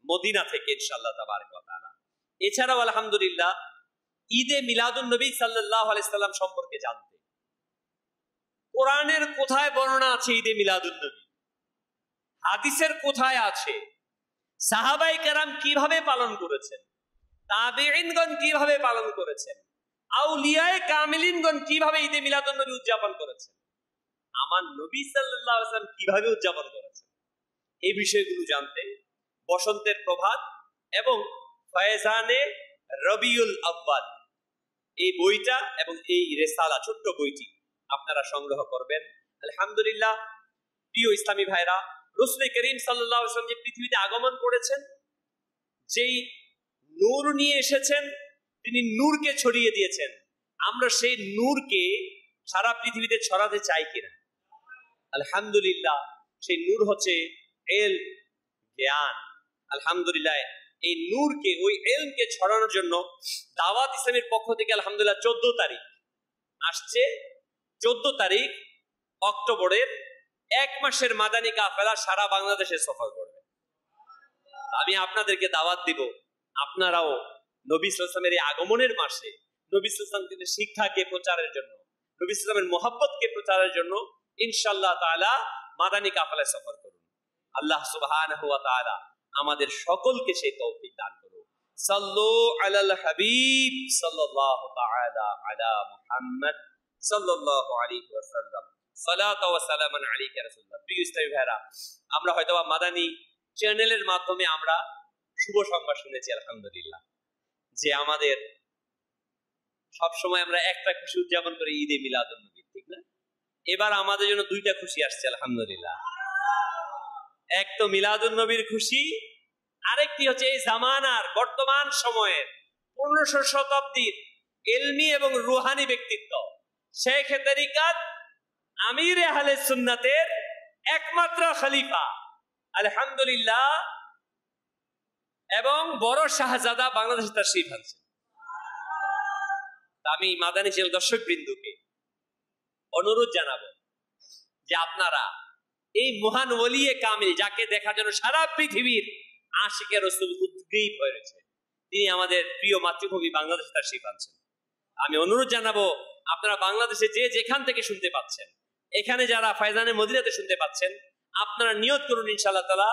মদিনা থেকে ইনশাআল্লাহ তাবারক ওয়া তাআলা। এছাড়াও আলহামদুলিল্লাহ ঈদে মিলাদুন নবী সাল্লাল্লাহু আলাইহি সাল্লাম সম্পর্কে জানতে, কোরআনের কোথায় বর্ণনা আছে ঈদে মিলাদুন নবী, হাদিসের কোথায় আছে, সাহাবায়ে কেরাম কিভাবে পালন করেছেন, তাবেঈনগণ কিভাবে পালন করেছেন, আউলিয়ায়ে কামিলিনগণ কিভাবে ঈদে মিলাদুন নবী উদযাপন করেছেন, আমার নবী সাল্লাল্লাহু আলাইহি ওয়াসাল্লাম কিভাবে উদযাপন করেছেন, এই বিষয়গুলো জানতে বসন্তের প্রভাত এবং ফয়জানে রবিউল আউয়াল এই বইটা এবং এই রেসালা ছোট্ট বইটি আপনারা সংগ্রহ করবেন। আলহামদুলিল্লাহ প্রিয় ইসলামী ভাইরা, রাসূল করিম সাল্লাল্লাহু আলাইহি ওয়াসাল্লাম যে পৃথিবীতে আগমন করেছেন, যেই নূর নিয়ে এসেছেন, তিনি নূরকে ছড়িয়ে দিয়েছেন। আমরা সেই নূরকে সারা পৃথিবীতে ছড়াতে চাই কিনা? আলহামদুলিল্লাহ সেই নূর হচ্ছে ইলম, জ্ঞান। আলহামদুলিল্লাহ এই নূরকে, ওই ইলমকে ছড়ানোর জন্য দাওয়াত ইসলামের পক্ষ থেকে আলহামদুলিল্লাহ 14 তারিখ আসছে, 14 তারিখ অক্টোবরের 1 মাসের মাদানী কাফেলা সারা বাংলাদেশে সফর করবে। আমি আপনাদেরকে দাওয়াত দিব, আপনারাও নবী সাল্লাল্লাহু আলাইহি ওয়াসাল্লামের এই আগমনের মাসে নবী সাল্লাল্লাহু আলাইহি ওয়াসাল্লামের শিক্ষাকে প্রচারের জন্য, নবী সাল্লাল্লাহু আলাইহি ওয়াসাল্লামের মুহাব্বতকে প্রচারের জন্য ইনশাআল্লাহ তাআলা মাদানী কাফেলায় সফর করুন। আল্লাহ সুবহানাহু ওয়া তাআলা আমাদের সকলকে সেই তৌফিক দান করুন। সাল্লু আলাল হাবিব সাল্লাল্লাহু তাআলা আলা মুহাম্মদ সাল্লাল্লাহু আলাইহি ওয়াসাল্লাম, সালাতু ওয়া সালামান আলাইকা রাসূলুল্লাহ। প্রিয় ইসলামী ভাইরা, আমরা হয়তোবা মাদানী চ্যানেলের মাধ্যমে আমরা শুভ সংবাদ শুনেছি আলহামদুলিল্লাহ, যে আমাদের সবসময় আমরা একটা খুশি উদযাপন করি ঈদে মিলাদুন নবী, ঠিক না? এবার আমাদের জন্য 2টা খুশি আসছে আলহামদুলিল্লাহ। এক তো মিলাদুন নবীর খুশি, আরেকটি হচ্ছে এই জামানার বর্তমান সময়ের 1500 শতাব্দীর ইলমি এবং রুহানি ব্যক্তিত্ব শেখ তরিকাত আমির আহলে সুন্নাতের একমাত্র খলিফা আলহামদুলিল্লাহ এবং বড় শাহজাদা বাংলাদেশে তাশরীফ আনছেন। আমি মাদানী চ্যানেল দর্শক বৃন্দকে অনুরোধ জানাবো যে আপনারা এই মহান ওলিয়ে কামিল, যাকে দেখার জন্য সারা পৃথিবীর আশিকে রাসূল উদ্গ্রীব হয়ে রয়েছে, তিনি আমাদের প্রিয় মাতৃভূমি বাংলাদেশে তাশরীফ আনছেন। আমি অনুরোধ জানাবো আপনারা বাংলাদেশে যে যেখান থেকে শুনতে পাচ্ছেন, এখানে যারা ফয়জানে মদিনাতে শুনতে পাচ্ছেন, আপনারা নিয়ত করুন ইনশাআল্লাহ তাআলা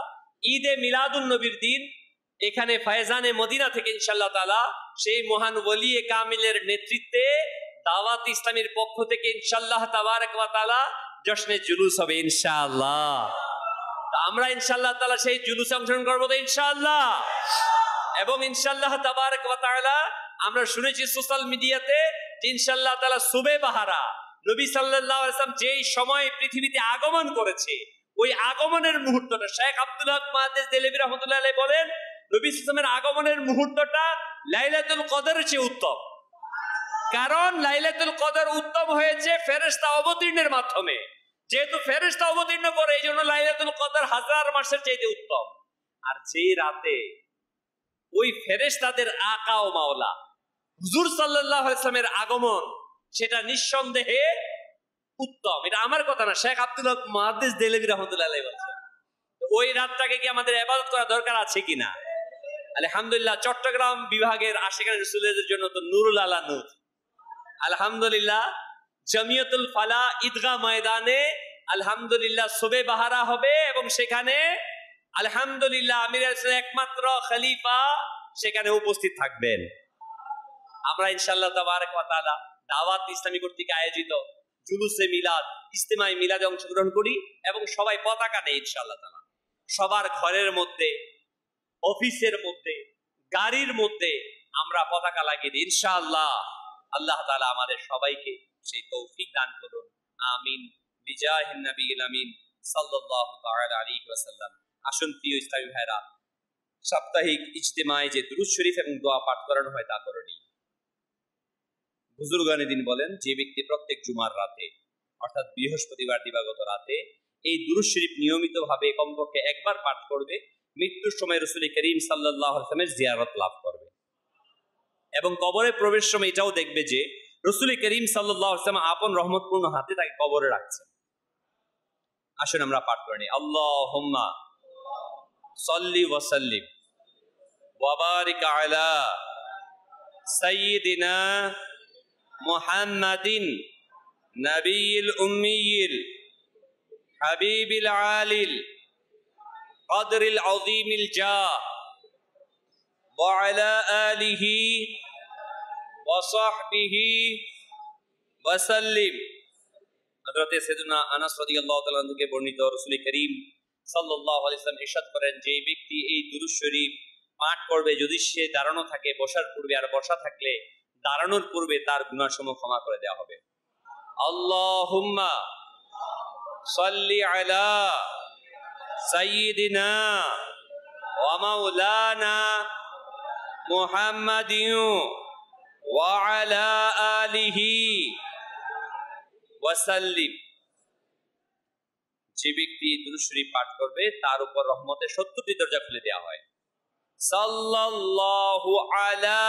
ঈদে মিলাদুন নবীর দিন এখানে ফয়জানে মদিনা থেকে ইনশাআল্লাহ তাআলা সেই মহান ওলিয়ে কামিলের নেতৃত্বে দাওয়াত ইসলামের পক্ষ থেকে ইনশাআল্লাহ তাবারক ওয়া তাআলা জশ্নে জুলুস হবে ইনশাআল্লাহ। আমরা ইনশাআল্লাহ তাআলা সেই জুলুসে অংশগ্রহণ করব তো ইনশাআল্লাহ। এবং ইনশাআল্লাহ তাবারক ওয়া তাআলা আমরা শুনেছি সোশ্যাল মিডিয়াতে যে ইনশাআল্লাহ তাআলা সুবে বাহারা নবী সাল্লাল্লাহু আলাইহি ওয়াসাল্লাম যেই সময় পৃথিবীতে আগমন করেছে, ওই আগমনের মুহূর্তটা শেখ আব্দুল হক মুহাদ্দিস দেহলভী রাহমাতুল্লাহ আলাইহি বলেন, নবী সাল্লাল্লাহু আলাইহি ওয়াসাল্লামের আগমনের মুহূর্তটা লাইলাতুল কদরের চেয়ে উত্তম। কারণ লাইলাতুল কদর উত্তম হয়েছে ফেরেশতা অবতীর্ণের মাধ্যমে। যেহেতু ফেরেশতা অবতীর্ণ করে, এই জন্য লাইলাতুল কদর 1000 মাসের চাইতে উত্তম। আর যে রাতে ওই ফেরেশতাদের আকা ও মাওলা হুজুর সাল্লাল্লাহু আলাইহি ওয়াসাল্লামের আগমন, সেটা নিঃসন্দেহে উত্তম। এটা আমার কথা না, শেখ আব্দুল হক মুহাদ্দিস দেহলভী রাহমাতুল্লাহ আলাইহি বলেন। ওই রাতটাকে কি আমাদের ইবাদত করা দরকার আছে কিনা? আলহামদুলিল্লাহ চট্টগ্রাম বিভাগের আশিকানে রাসূলদের জন্য তো নুরুল আলা নূর। আলহামদুলিল্লাহ জামিয়াতুল ফালা ঈদগাহ ময়দানে আলহামদুলিল্লাহ সুবে বাহারা হবে এবং সেখানে আলহামদুলিল্লাহ আমিরের একমাত্র খলিফা সেখানে উপস্থিত থাকবেন। আমরা ইনশাআল্লাহ তাবারক ওয়া তাআলা দাওয়াত ইসলামী কর্তৃক আয়োজিত জুলুসে মিলাদ, ইজতিমাই মিলাদে অংশগ্রহণ করি এবং সবাই পতাকা নেই ইনশাআল্লাহ তাআলা। সবার ঘরের মধ্যে, অফিসের মধ্যে, গাড়ির মধ্যে আমরা পতাকা লাগিয়ে দিই ইনশাআল্লাহ। আল্লাহ তাআলা আমাদের সবাইকে সেই তৌফিক দান করুন, আমিন বিজাহিন নবীল আমিন সাল্লাল্লাহু তাআলা আলাইহি ওয়াসাল্লাম। আসুন প্রিয় ইসলামী ভাইরা, সাপ্তাহিক ইজতিমায়ে যে দুরূদ শরীফ এবং দোয়া পাঠ করানো হয় তা করণীয়। বুজুর্গানে দিন বলেন, যে ব্যক্তি প্রত্যেক জুমার রাতে অর্থাৎ বৃহস্পতিবার দিবাগত রাতে এই দুরূদ শরীফ নিয়মিতভাবে কমপক্ষে একবার পাঠ করবে, মৃত্যুর সময় রাসূল করিম সাল্লাল্লাহু আলাইহি ওয়াসাল্লামের জিয়ারত লাভ করবে। এবং কবরে প্রবেশ সময় এটাও দেখবে যে রাসূল করিম সাল্লাল্লাহু আলাইহি ওয়াসাল্লাম আপন রহমতপূর্ণ হাতে তাকে কবরে রাখছেন। আসুন আমরা পাঠ করে নিই। আল্লাহুম্মা সাল্লি ওয়া সাল্লিম ওয়া বারিক আলা সাইয়্যিদিনা মুহাম্মাদিন নবিয়্যিল উম্মিয়্যিল হাবিবিল আলিল কদরিল আযীমিল জাহ ওয়া আলা আলিহি ওয়া সাহবিহি ওয়া সাল্লিম। হযরত সাইয়েদনা আনাস রাদিয়াল্লাহু তাআলা থেকে বর্ণিত, রাসূল করিম সাল্লাল্লাহু আলাইহি ওয়াসাল্লাম ইরশাদ করেন, যে ব্যক্তি এই দুরূদ শরীফ পাঠ করবে, যদি সে দাঁড়ানো থাকে বসার পূর্বে আর বসা থাকলে দাঁড়ানোর পূর্বে, তার গুনাহসমূহ ক্ষমা করে দেওয়া হবে। আল্লাহুম্মা সাল্লি আলা সাইয়্যিদিনা ওয়া মাওলানা মুহাম্মাদিন ওয়া আলা আলিহি ওয়া সাল্লিম। যে ব্যক্তি দুরূদ শরীফ পাঠ করবে তার উপর রহমতের 70টি দরজা খুলে দেওয়া হয়। সাল্লাল্লাহু আলা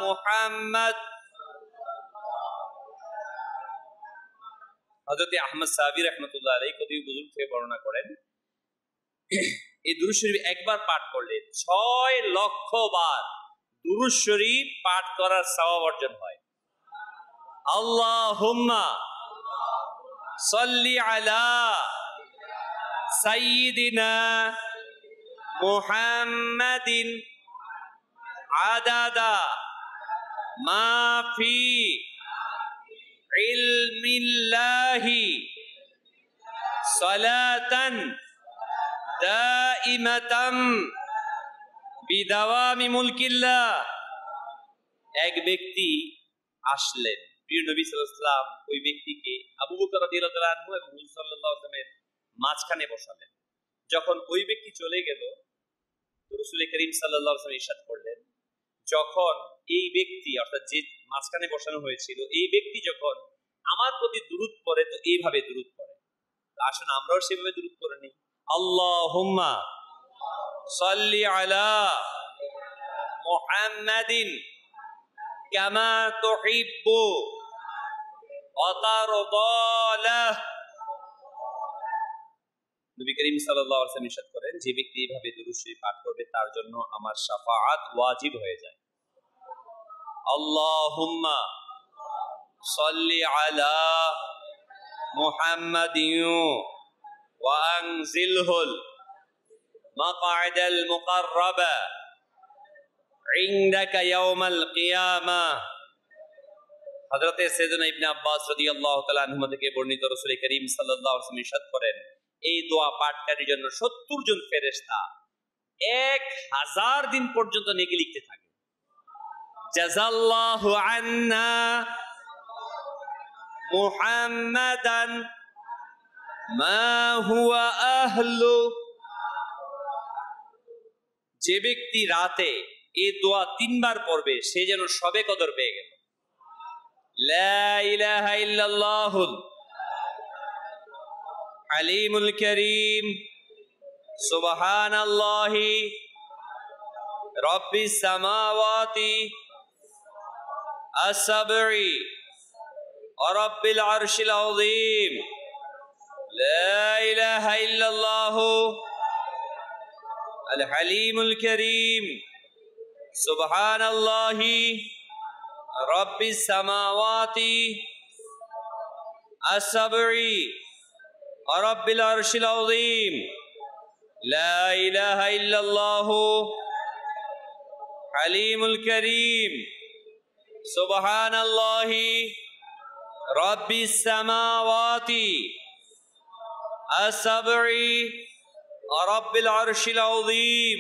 মুহাম্মাদ। হযরত আহমদ সাহাবী রাহমাতুল্লাহ আলাইহি কতিপয় বুজুর্গ থেকে বর্ণনা করেন, এই দুরূদ শরীফ একবার পাঠ করলে 6 লক্ষ বার দুরূদ শরীফ পাঠ করার সওয়াব অর্জন হয়। আল্লাহুম্মা সাল্লি আলা সাইয়্যিদিনা মুহাম্মাদিন আদাদা মা ফি ইলমিল্লাহি সালাতান দাইমাতাম বিদাওয়ামি মুলকিল্লাহ। এক ব্যক্তি আসলেন, প্রিয় নবী সাল্লাল্লাহু আলাইহি ওয়াসাল্লাম ওই ব্যক্তিকে আবু বকর রাদিয়াল্লাহু তাআলা আনহু এবং রাসূল সাল্লাল্লাহু আলাইহি ওয়াসাল্লামের মাঝখানে বসালেন। যখন ওই ব্যক্তি চলে গেল, রাসূল করিম সাল্লাল্লাহু আলাইহি ওয়াসাল্লাম ইরশাদ করলেন, যখন এই ব্যক্তি অর্থাৎ যে মাঝখানে বসানো হয়েছিল, এই ব্যক্তি যখন আমার প্রতি দুরূদ পড়ে তো এইভাবে দুরূদ পড়ে। আসুন আমরাও সেভাবে দুরূদ পড়ে নিই। আল্লাহুম্মা সাল্লি আলা মুহাম্মাদিন কামা তুহিব্বু ওয়া তারদা লাহ। নবী করিম সাল্লাল্লাহু আলাইহি ওয়াসাল্লাম ইরশাদ করেন, যে ব্যক্তি এইভাবে দুরূদ শরীফ পাঠ করবে তার জন্য আমার শাফাআত ওয়াজিব হয়ে যায়। আল্লাহুম্মা সাল্লি আলা মুহাম্মাদিন ওয়া আনজিলহুল মাকআদাল মুকাররাবা ইনদাকা ইয়াওমাল কিয়ামাহ। হযরত সাইয়েদনা ইবনে আব্বাস রাদিয়াল্লাহু তাআলা আনহু থেকে বর্ণিত, রাসূল করিম সাল্লাল্লাহু আলাইহি ওয়াসাল্লাম ইরশাদ করেন, এই দোয়া পাঠকারীর জন্য 70 জন ফেরেশতা 1000 দিন পর্যন্ত নেকি লিখতে থাকে। জাযাল্লাহু আন্না মুহাম্মাদান মা হুয়া আহলু। যে ব্যক্তি রাতে এই দোয়া 3 বার পড়বে সে যেন সবে কদর পেয়ে গেল। লা ইলাহা ইল্লাল্লাহুল আলিমুল কারীম সুবহানাল্লাহি রাব্বিস সামাওয়াতি as-sab'i wa rabbil arshil azim। লা ইলাহা ইল্লাল্লাহু আল হালিমুল কারীম সুবহানাল্লাহি রাব্বিস সামাওয়াতি as-sab'i wa rabbil arshil azim। লা ইলাহা ইল্লাল্লাহু হালিমুল কারীম সুবহানাল্লাহি রাব্বিস সামাওয়াতি as-sab'i wa rabbil arshil azim।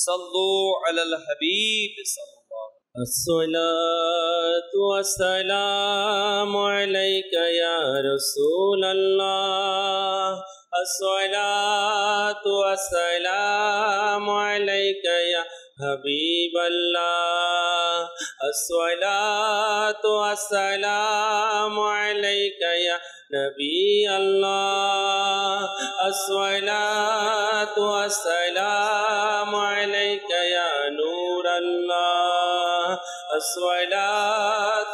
সাল্লু আলাল হাবিব সাল্লাল্লাহু। আসসালাতু ওয়াসসালামু আলাইকা ইয়া রাসূলাল্লাহ। আসসালাতু ওয়াসসালামু আলাইকা ইয়া হাবিবাল্লাহ। আসসালাতু ওয়াসসালামু আলাইকা ইয়া নবী আল্লাহ। আসসালাতু ওয়াসসালামু আলাইকা ইয়া নূর আল্লাহ। আসসালাতু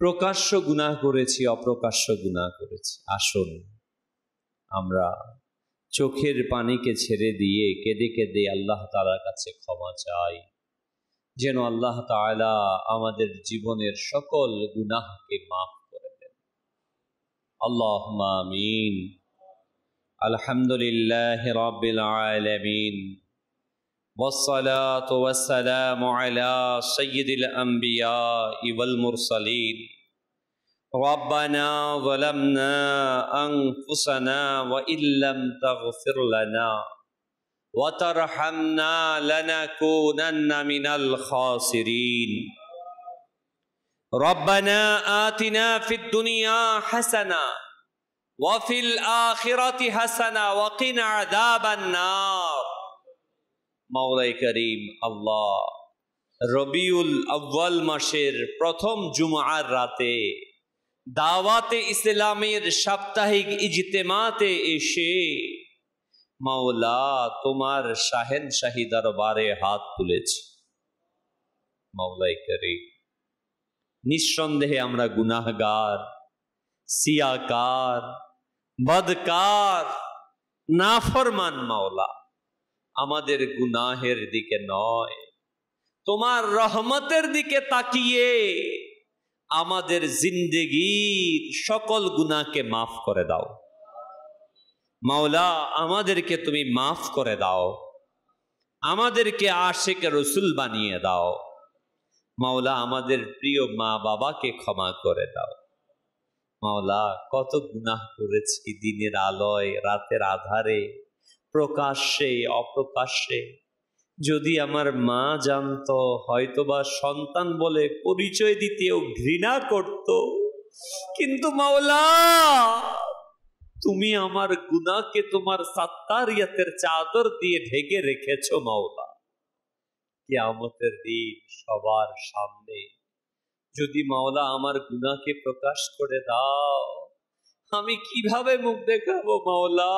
প্রকাশ্য গুনাহ করেছি, অপ্রকাশ্য গুনাহ করেছি। আসুন আমরা চোখের পানিকে ছেড়ে দিয়ে কেঁদে কেঁদে আল্লাহ তাআলার কাছে ক্ষমা চাই, যেন আল্লাহ তাআলা আমাদের জীবনের সকল গুনাহকে মাফ করে দেন। আল্লাহুম্মা আমিন। আলহামদুলিল্লাহি রাব্বিল আলামিন, والصلاة والسلام على سيد الأنبياء والمرسلين. ربنا ظلمنا أنفسنا وإن لم تغفر لنا وترحمنا لنكونن من الخاسرين. ربنا آتنا في الدنيا حسنة وفي الآخرة حسنة وقنا عذاب النار. মাওলাই করিম আল্লাহ, রবিউল আউয়াল মাসের প্রথম জুমআর রাতে দাওয়াতে ইসলামের সাপ্তাহিক ইজতেমাতে এসে মাওলা তোমার শাহেনশাহী দরবারে হাত তুলেছি। মাওলাই করিম, নিঃসন্দেহে আমরা গুনাহগার, সিয়াকার, বদকার, নাফরমান। মাওলা, আমাদের গুনাহের দিকে নয়, তোমার রহমতের দিকে তাকিয়ে আমাদের জিন্দেগীর সকল গুনাহকে মাফ করে দাও। মাওলা, আমাদেরকে তুমি মাফ করে দাও, আমাদেরকে আশিক রাসূল বানিয়ে দাও। মাওলা, আমাদের প্রিয় মা বাবাকে ক্ষমা করে দাও। মাওলা, কত গুনাহ করেছি দিনের আলোয়, রাতের আধারে, প্রকাশ্যে অপ্রকাশ্যে। যদি আমার মা জানতো, হয়তোবা সন্তান বলে পরিচয় দিতেও ঘৃণা করত। কিন্তু মাওলা, তুমি আমার গুনাহকে তোমার সাত্তারিয়াতের চাদর দিয়ে ঢেকে রেখেছো। মাওলা, কিয়ামতের দিন সবার সামনে যদি মাওলা আমার গুনাহকে প্রকাশ করে দাও, আমি কিভাবে মুখ দেখাবো? মাওলা,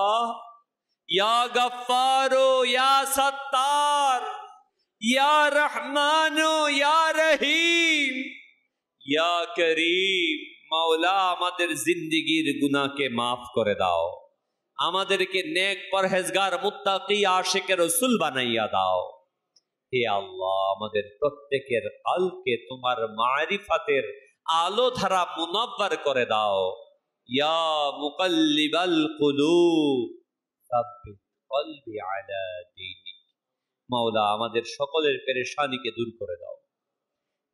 ইয়া গফফারো ইয়া সত্তার, ইয়া রহমানো ইয়া রহিম, ইয়া করিম। মাওলা, আমাদের জিন্দেগীর গুনাহকে মাফ করে দাও, আমাদেরকে নেক পরহেজগার মুত্তাকি আশিক রাসূল বানাইয়া দাও। হে আল্লাহ, আমাদের প্রত্যেকের কলকে তোমার মারিফাতের আলো ধারা মুনাব্বার করে দাও। ইয়া মুকাল্লিবাল কুলুব সাব্বিত কলবি আলা দীনিক। মাওলা, আমাদের সকলের পেরেশানিকে দূর করে দাও।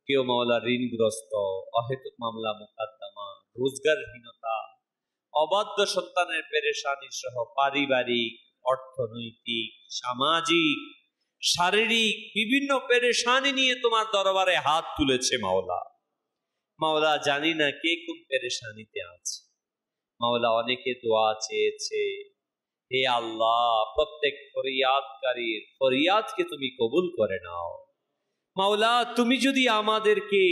কেউ মাওলা ঋণগ্রস্ত, অহেতুক মামলা মোকদ্দমা, রোজগারহীনতা, অবাধ্য সন্তানের পেরেশানি সহ পারিবারিক, অর্থনৈতিক, সামাজিক, শারীরিক বিভিন্ন পেরেশানি নিয়ে তোমার দরবারে হাত তুলেছে। মাওলা, মাওলা, জানি না কে কোন পেরেশানিতে আছে। মাওলা, অনেকে দোয়া চেয়েছে। হে আল্লাহ, প্রত্যেক ফরিয়াদকারীর ফরিয়াদকে তুমি কবুল করে নাও। মাওলা, তুমি যদি আমাদেরকে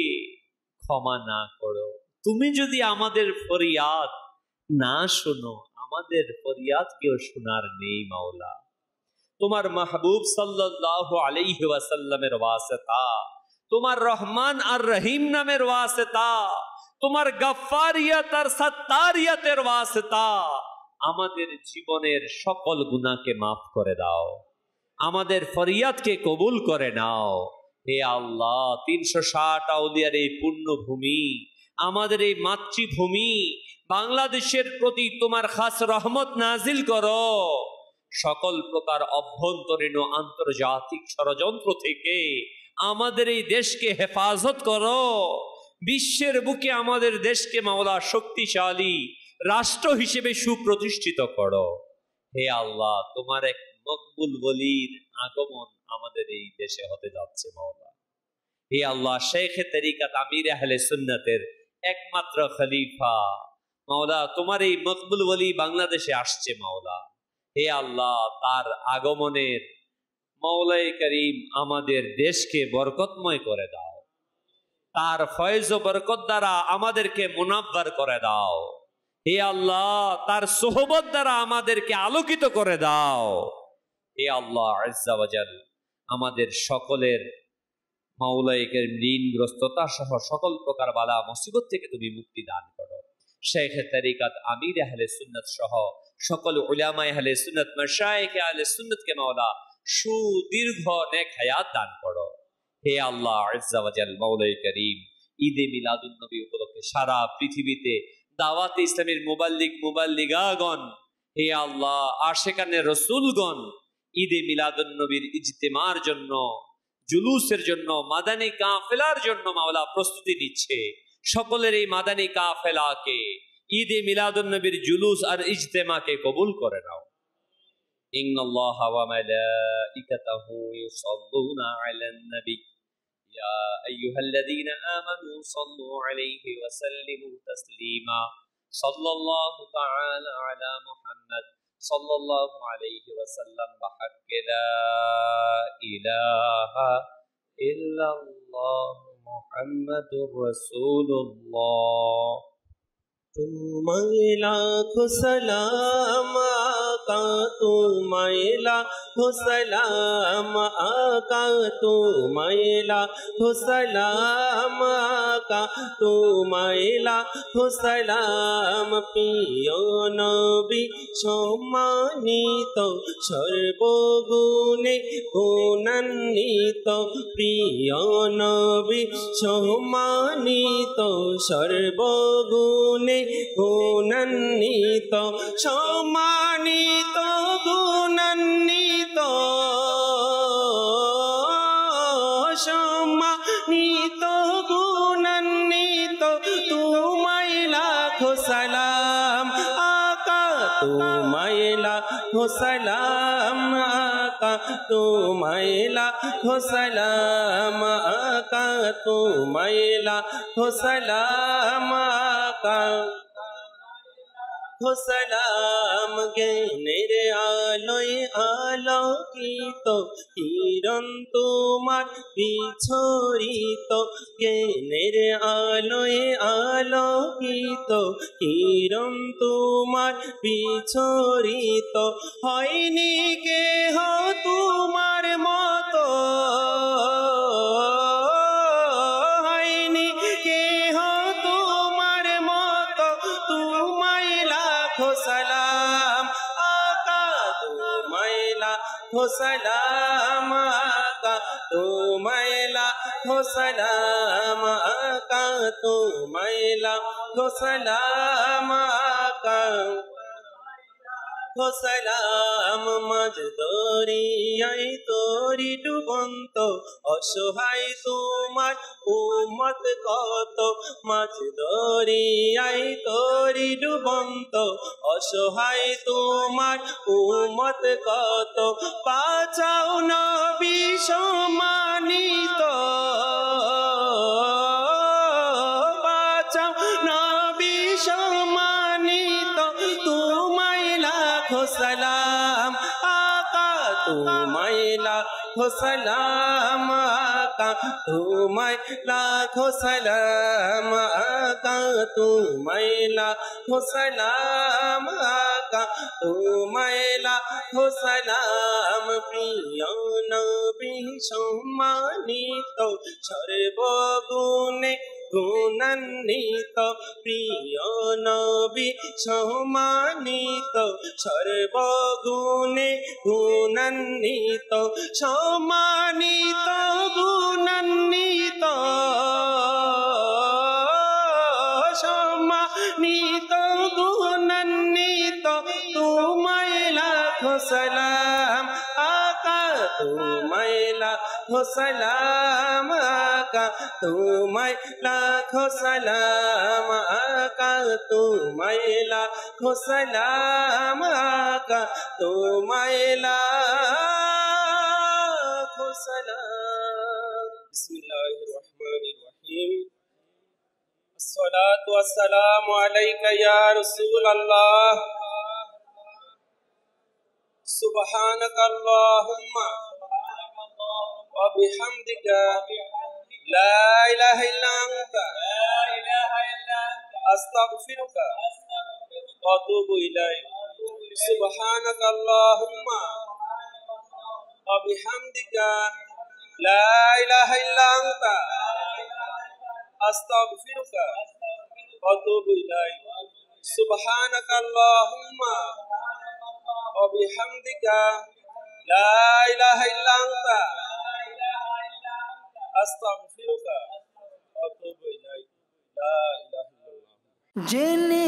ক্ষমা না করো, তুমি যদি আমাদের ফরিয়াদ না শোনো, আমাদের ফরিয়াদ কেউ শোনার নেই। মাওলা, তোমার মাহবুব সাল্লাল্লাহু আলাইহি ওয়াসাল্লামের ওয়াসিতা, তোমার রহমান আর রহিম নামের ওয়াসিতা, তোমার গফফারিয়ত আর সত্তারিয়তের ওয়াসিতা আমাদের জীবনের সকল গুনাহকে মাফ করে দাও, আমাদের ফরিয়াদকে কবুল করে নাও। হে আল্লাহ, 360 আউলিয়ার এই পুণ্যভূমি, আমাদের এই মাতৃভূমি বাংলাদেশের প্রতি তোমার খাস রহমত নাজিল করো। সকল প্রকার অভ্যন্তরীণ ও আন্তর্জাতিক ষড়যন্ত্র থেকে আমাদের এই দেশকে হেফাজত করো। বিশ্বের বুকে আমাদের দেশকে মাওলা শক্তিশালী রাষ্ট্র হিসেবে সুপ্রতিষ্ঠিত করো। হে আল্লাহ, তোমার এক মকবুল ওলির আগমন আমাদের এই দেশে হতে যাচ্ছে। মাওলা, হে আল্লাহ, শেখে তরিকাত আমির আহলে সুন্নতের একমাত্র খলিফা মাওলা, তোমার এই মকবুল ওলি বাংলাদেশে আসছে। মাওলা, হে আল্লাহ, তার আগমনের মাওলাই করিম আমাদের দেশকে বরকতময় করে দাও, তার ফয়েজ ও বরকত দ্বারা আমাদেরকে মুনাব্বার করে দাও। হে আল্লাহ, তার সোহবত দ্বারা আমাদেরকে আলোকিত করে দাও। হে আল্লাহ আজ্জা ওয়া জাল, আমাদের সকলের মাওলায়ে কারীম ঋণগ্রস্ততা সহ সকল প্রকার বালা মুসিবত থেকে তুমি মুক্তি দান করো। শেখ তরিকত আমির আহলে সুন্নাত সহ সকল উলামায়ে আহলে সুন্নাত মাশায়েখে আহলে সুন্নাতকে মাওলা সুদীর্ঘ নেক হায়াত দান করো। হে আল্লাহ আজ্জা ওয়া জাল, মাওলায়ে কারীম ঈদে মিলাদুন নবী উপলক্ষে সারা পৃথিবীতে দাওয়াতে ইসলামের মুবাল্লিগাগণ, হে আল্লাহ আশিকানে রাসূলগণ ঈদে মিলাদুন নবীর ইজতিমার জন্য, জুলুসের জন্য, মাদানী কাফেলার জন্য মাওলা প্রস্তুতি নিচ্ছে। সকলের এই মাদানী কাফেলাকে, ঈদে মিলাদুন নবীর জুলুস আর ইজতেমাকে কবুল করে নাও। ইন্নাল্লাহা ওয়া মালাইকাতাহু ইউসাল্লুনা আলান নবী ইয়া আইয়ুহাল্লাযীনা আমানু সাল্লু আলাইহি ওয়া সাল্লিমু তাসলিমা সাল্লাল্লাহু তাআলা আলা মুহাম্মদ সাল্লাল্লাহু আলাইহি ওয়া সাল্লাম বিহাক্কি লা ইলাহা ইল্লাল্লাহ মুহাম্মাদুর রাসূলুল্লাহ। तुम्हारे लाखों सलाम आका, तुम्हारे लाखों सलाम आका, तुम्हारे लाखों सलाम आका, तुम्हारे लाखों सलाम। प्रिय नबी সম্মানিত সর্বগুণে গুণান্বিত, প্রিয় নবী সম্মানিত সর্বগুণে গুণান্বিত, সম্মানিত গুণান্বিত, সম্মানিত গুণান্বিত, তোমায় লাখো সালাম আকা, তোমায় লাখো সালাম আকা, তোমায় লাখো সালাম আকা, তোমায় লাখো সালাম আকা। সালাম জ্ঞানের আলোয় আলোকিত, কিরণ তোমার বিছরিত, জ্ঞানের আলোয় আলোকিত, কিরণ তোমার বিছরিত, হয়নি কেহ তোমার মতো, হয়নি কেহ তোমার মতো, তোমায় লাখো সালাম আকা, তোমায় লাখো সালাম আকা, তোমায় লাখো সালাম আকা, তোমায় লাখো সালাম আকা। সালাম মাঝ দরিয়ায় তোরি ডুবন্ত, অসহায় তোমার উম্মত কত, মাঝ দরিয়ায় তোরি ডুবন্ত, অসহায় তোমার উম্মত কত, বাঁচাও নবী সম্মানিত, বাঁচাও নবী সম্মানিত, তোমায় লাখো সালাম আকা, তোমায় লাখো সালাম আকা, তোমায় লাখো সালাম আকা, তোমায় লাখো সালাম আকা, তোমায় লাখো সালাম। প্রিয় নবী সম্মানিত সর্বগুণে গুণান্বিত, প্রিয় নবী সম্মানিত সর্বগুণে গুণান্বিত, সম্মানিত গুণান্বিত, সম্মানিত গুণান্বিত, তোমায় লাখো সালাম আকা, তোমায় লাখো সালাম আকা, তোমায় লাখো সালাম আকা, তোমায় লাখো সালাম আকা, তোমায় লাখো সালাম। বিসমিল্লাহির রহমানির রহিম। আসসালাতু ওয়াসসালামু আলাইকা ইয়া রাসূলুল্লাহ। সুবহানাকা আল্লাহুম্মা ওয়া বিহামদিকা লা ইলাহা ইল্লা আনতা আস্তাগফিরুকা ওয়া আতুবু ইলাইক। সুবহানাকা আল্লাহুম্মা ওয়া বিহামদিকা লা ইলাহা ইল্লা আনতা আস্তাগফিরুকা ওয়া আতুবু ইলাইক সুবহানাকা আল্লাহুম্মা ওয়া বিহামদিকা লা ইলাহা ইল্লা আনতা আস্তাগফিরুকা ওয়া আতুবু ইলাইক লা ইলাহা ইল্লাল্লাহ। জেনে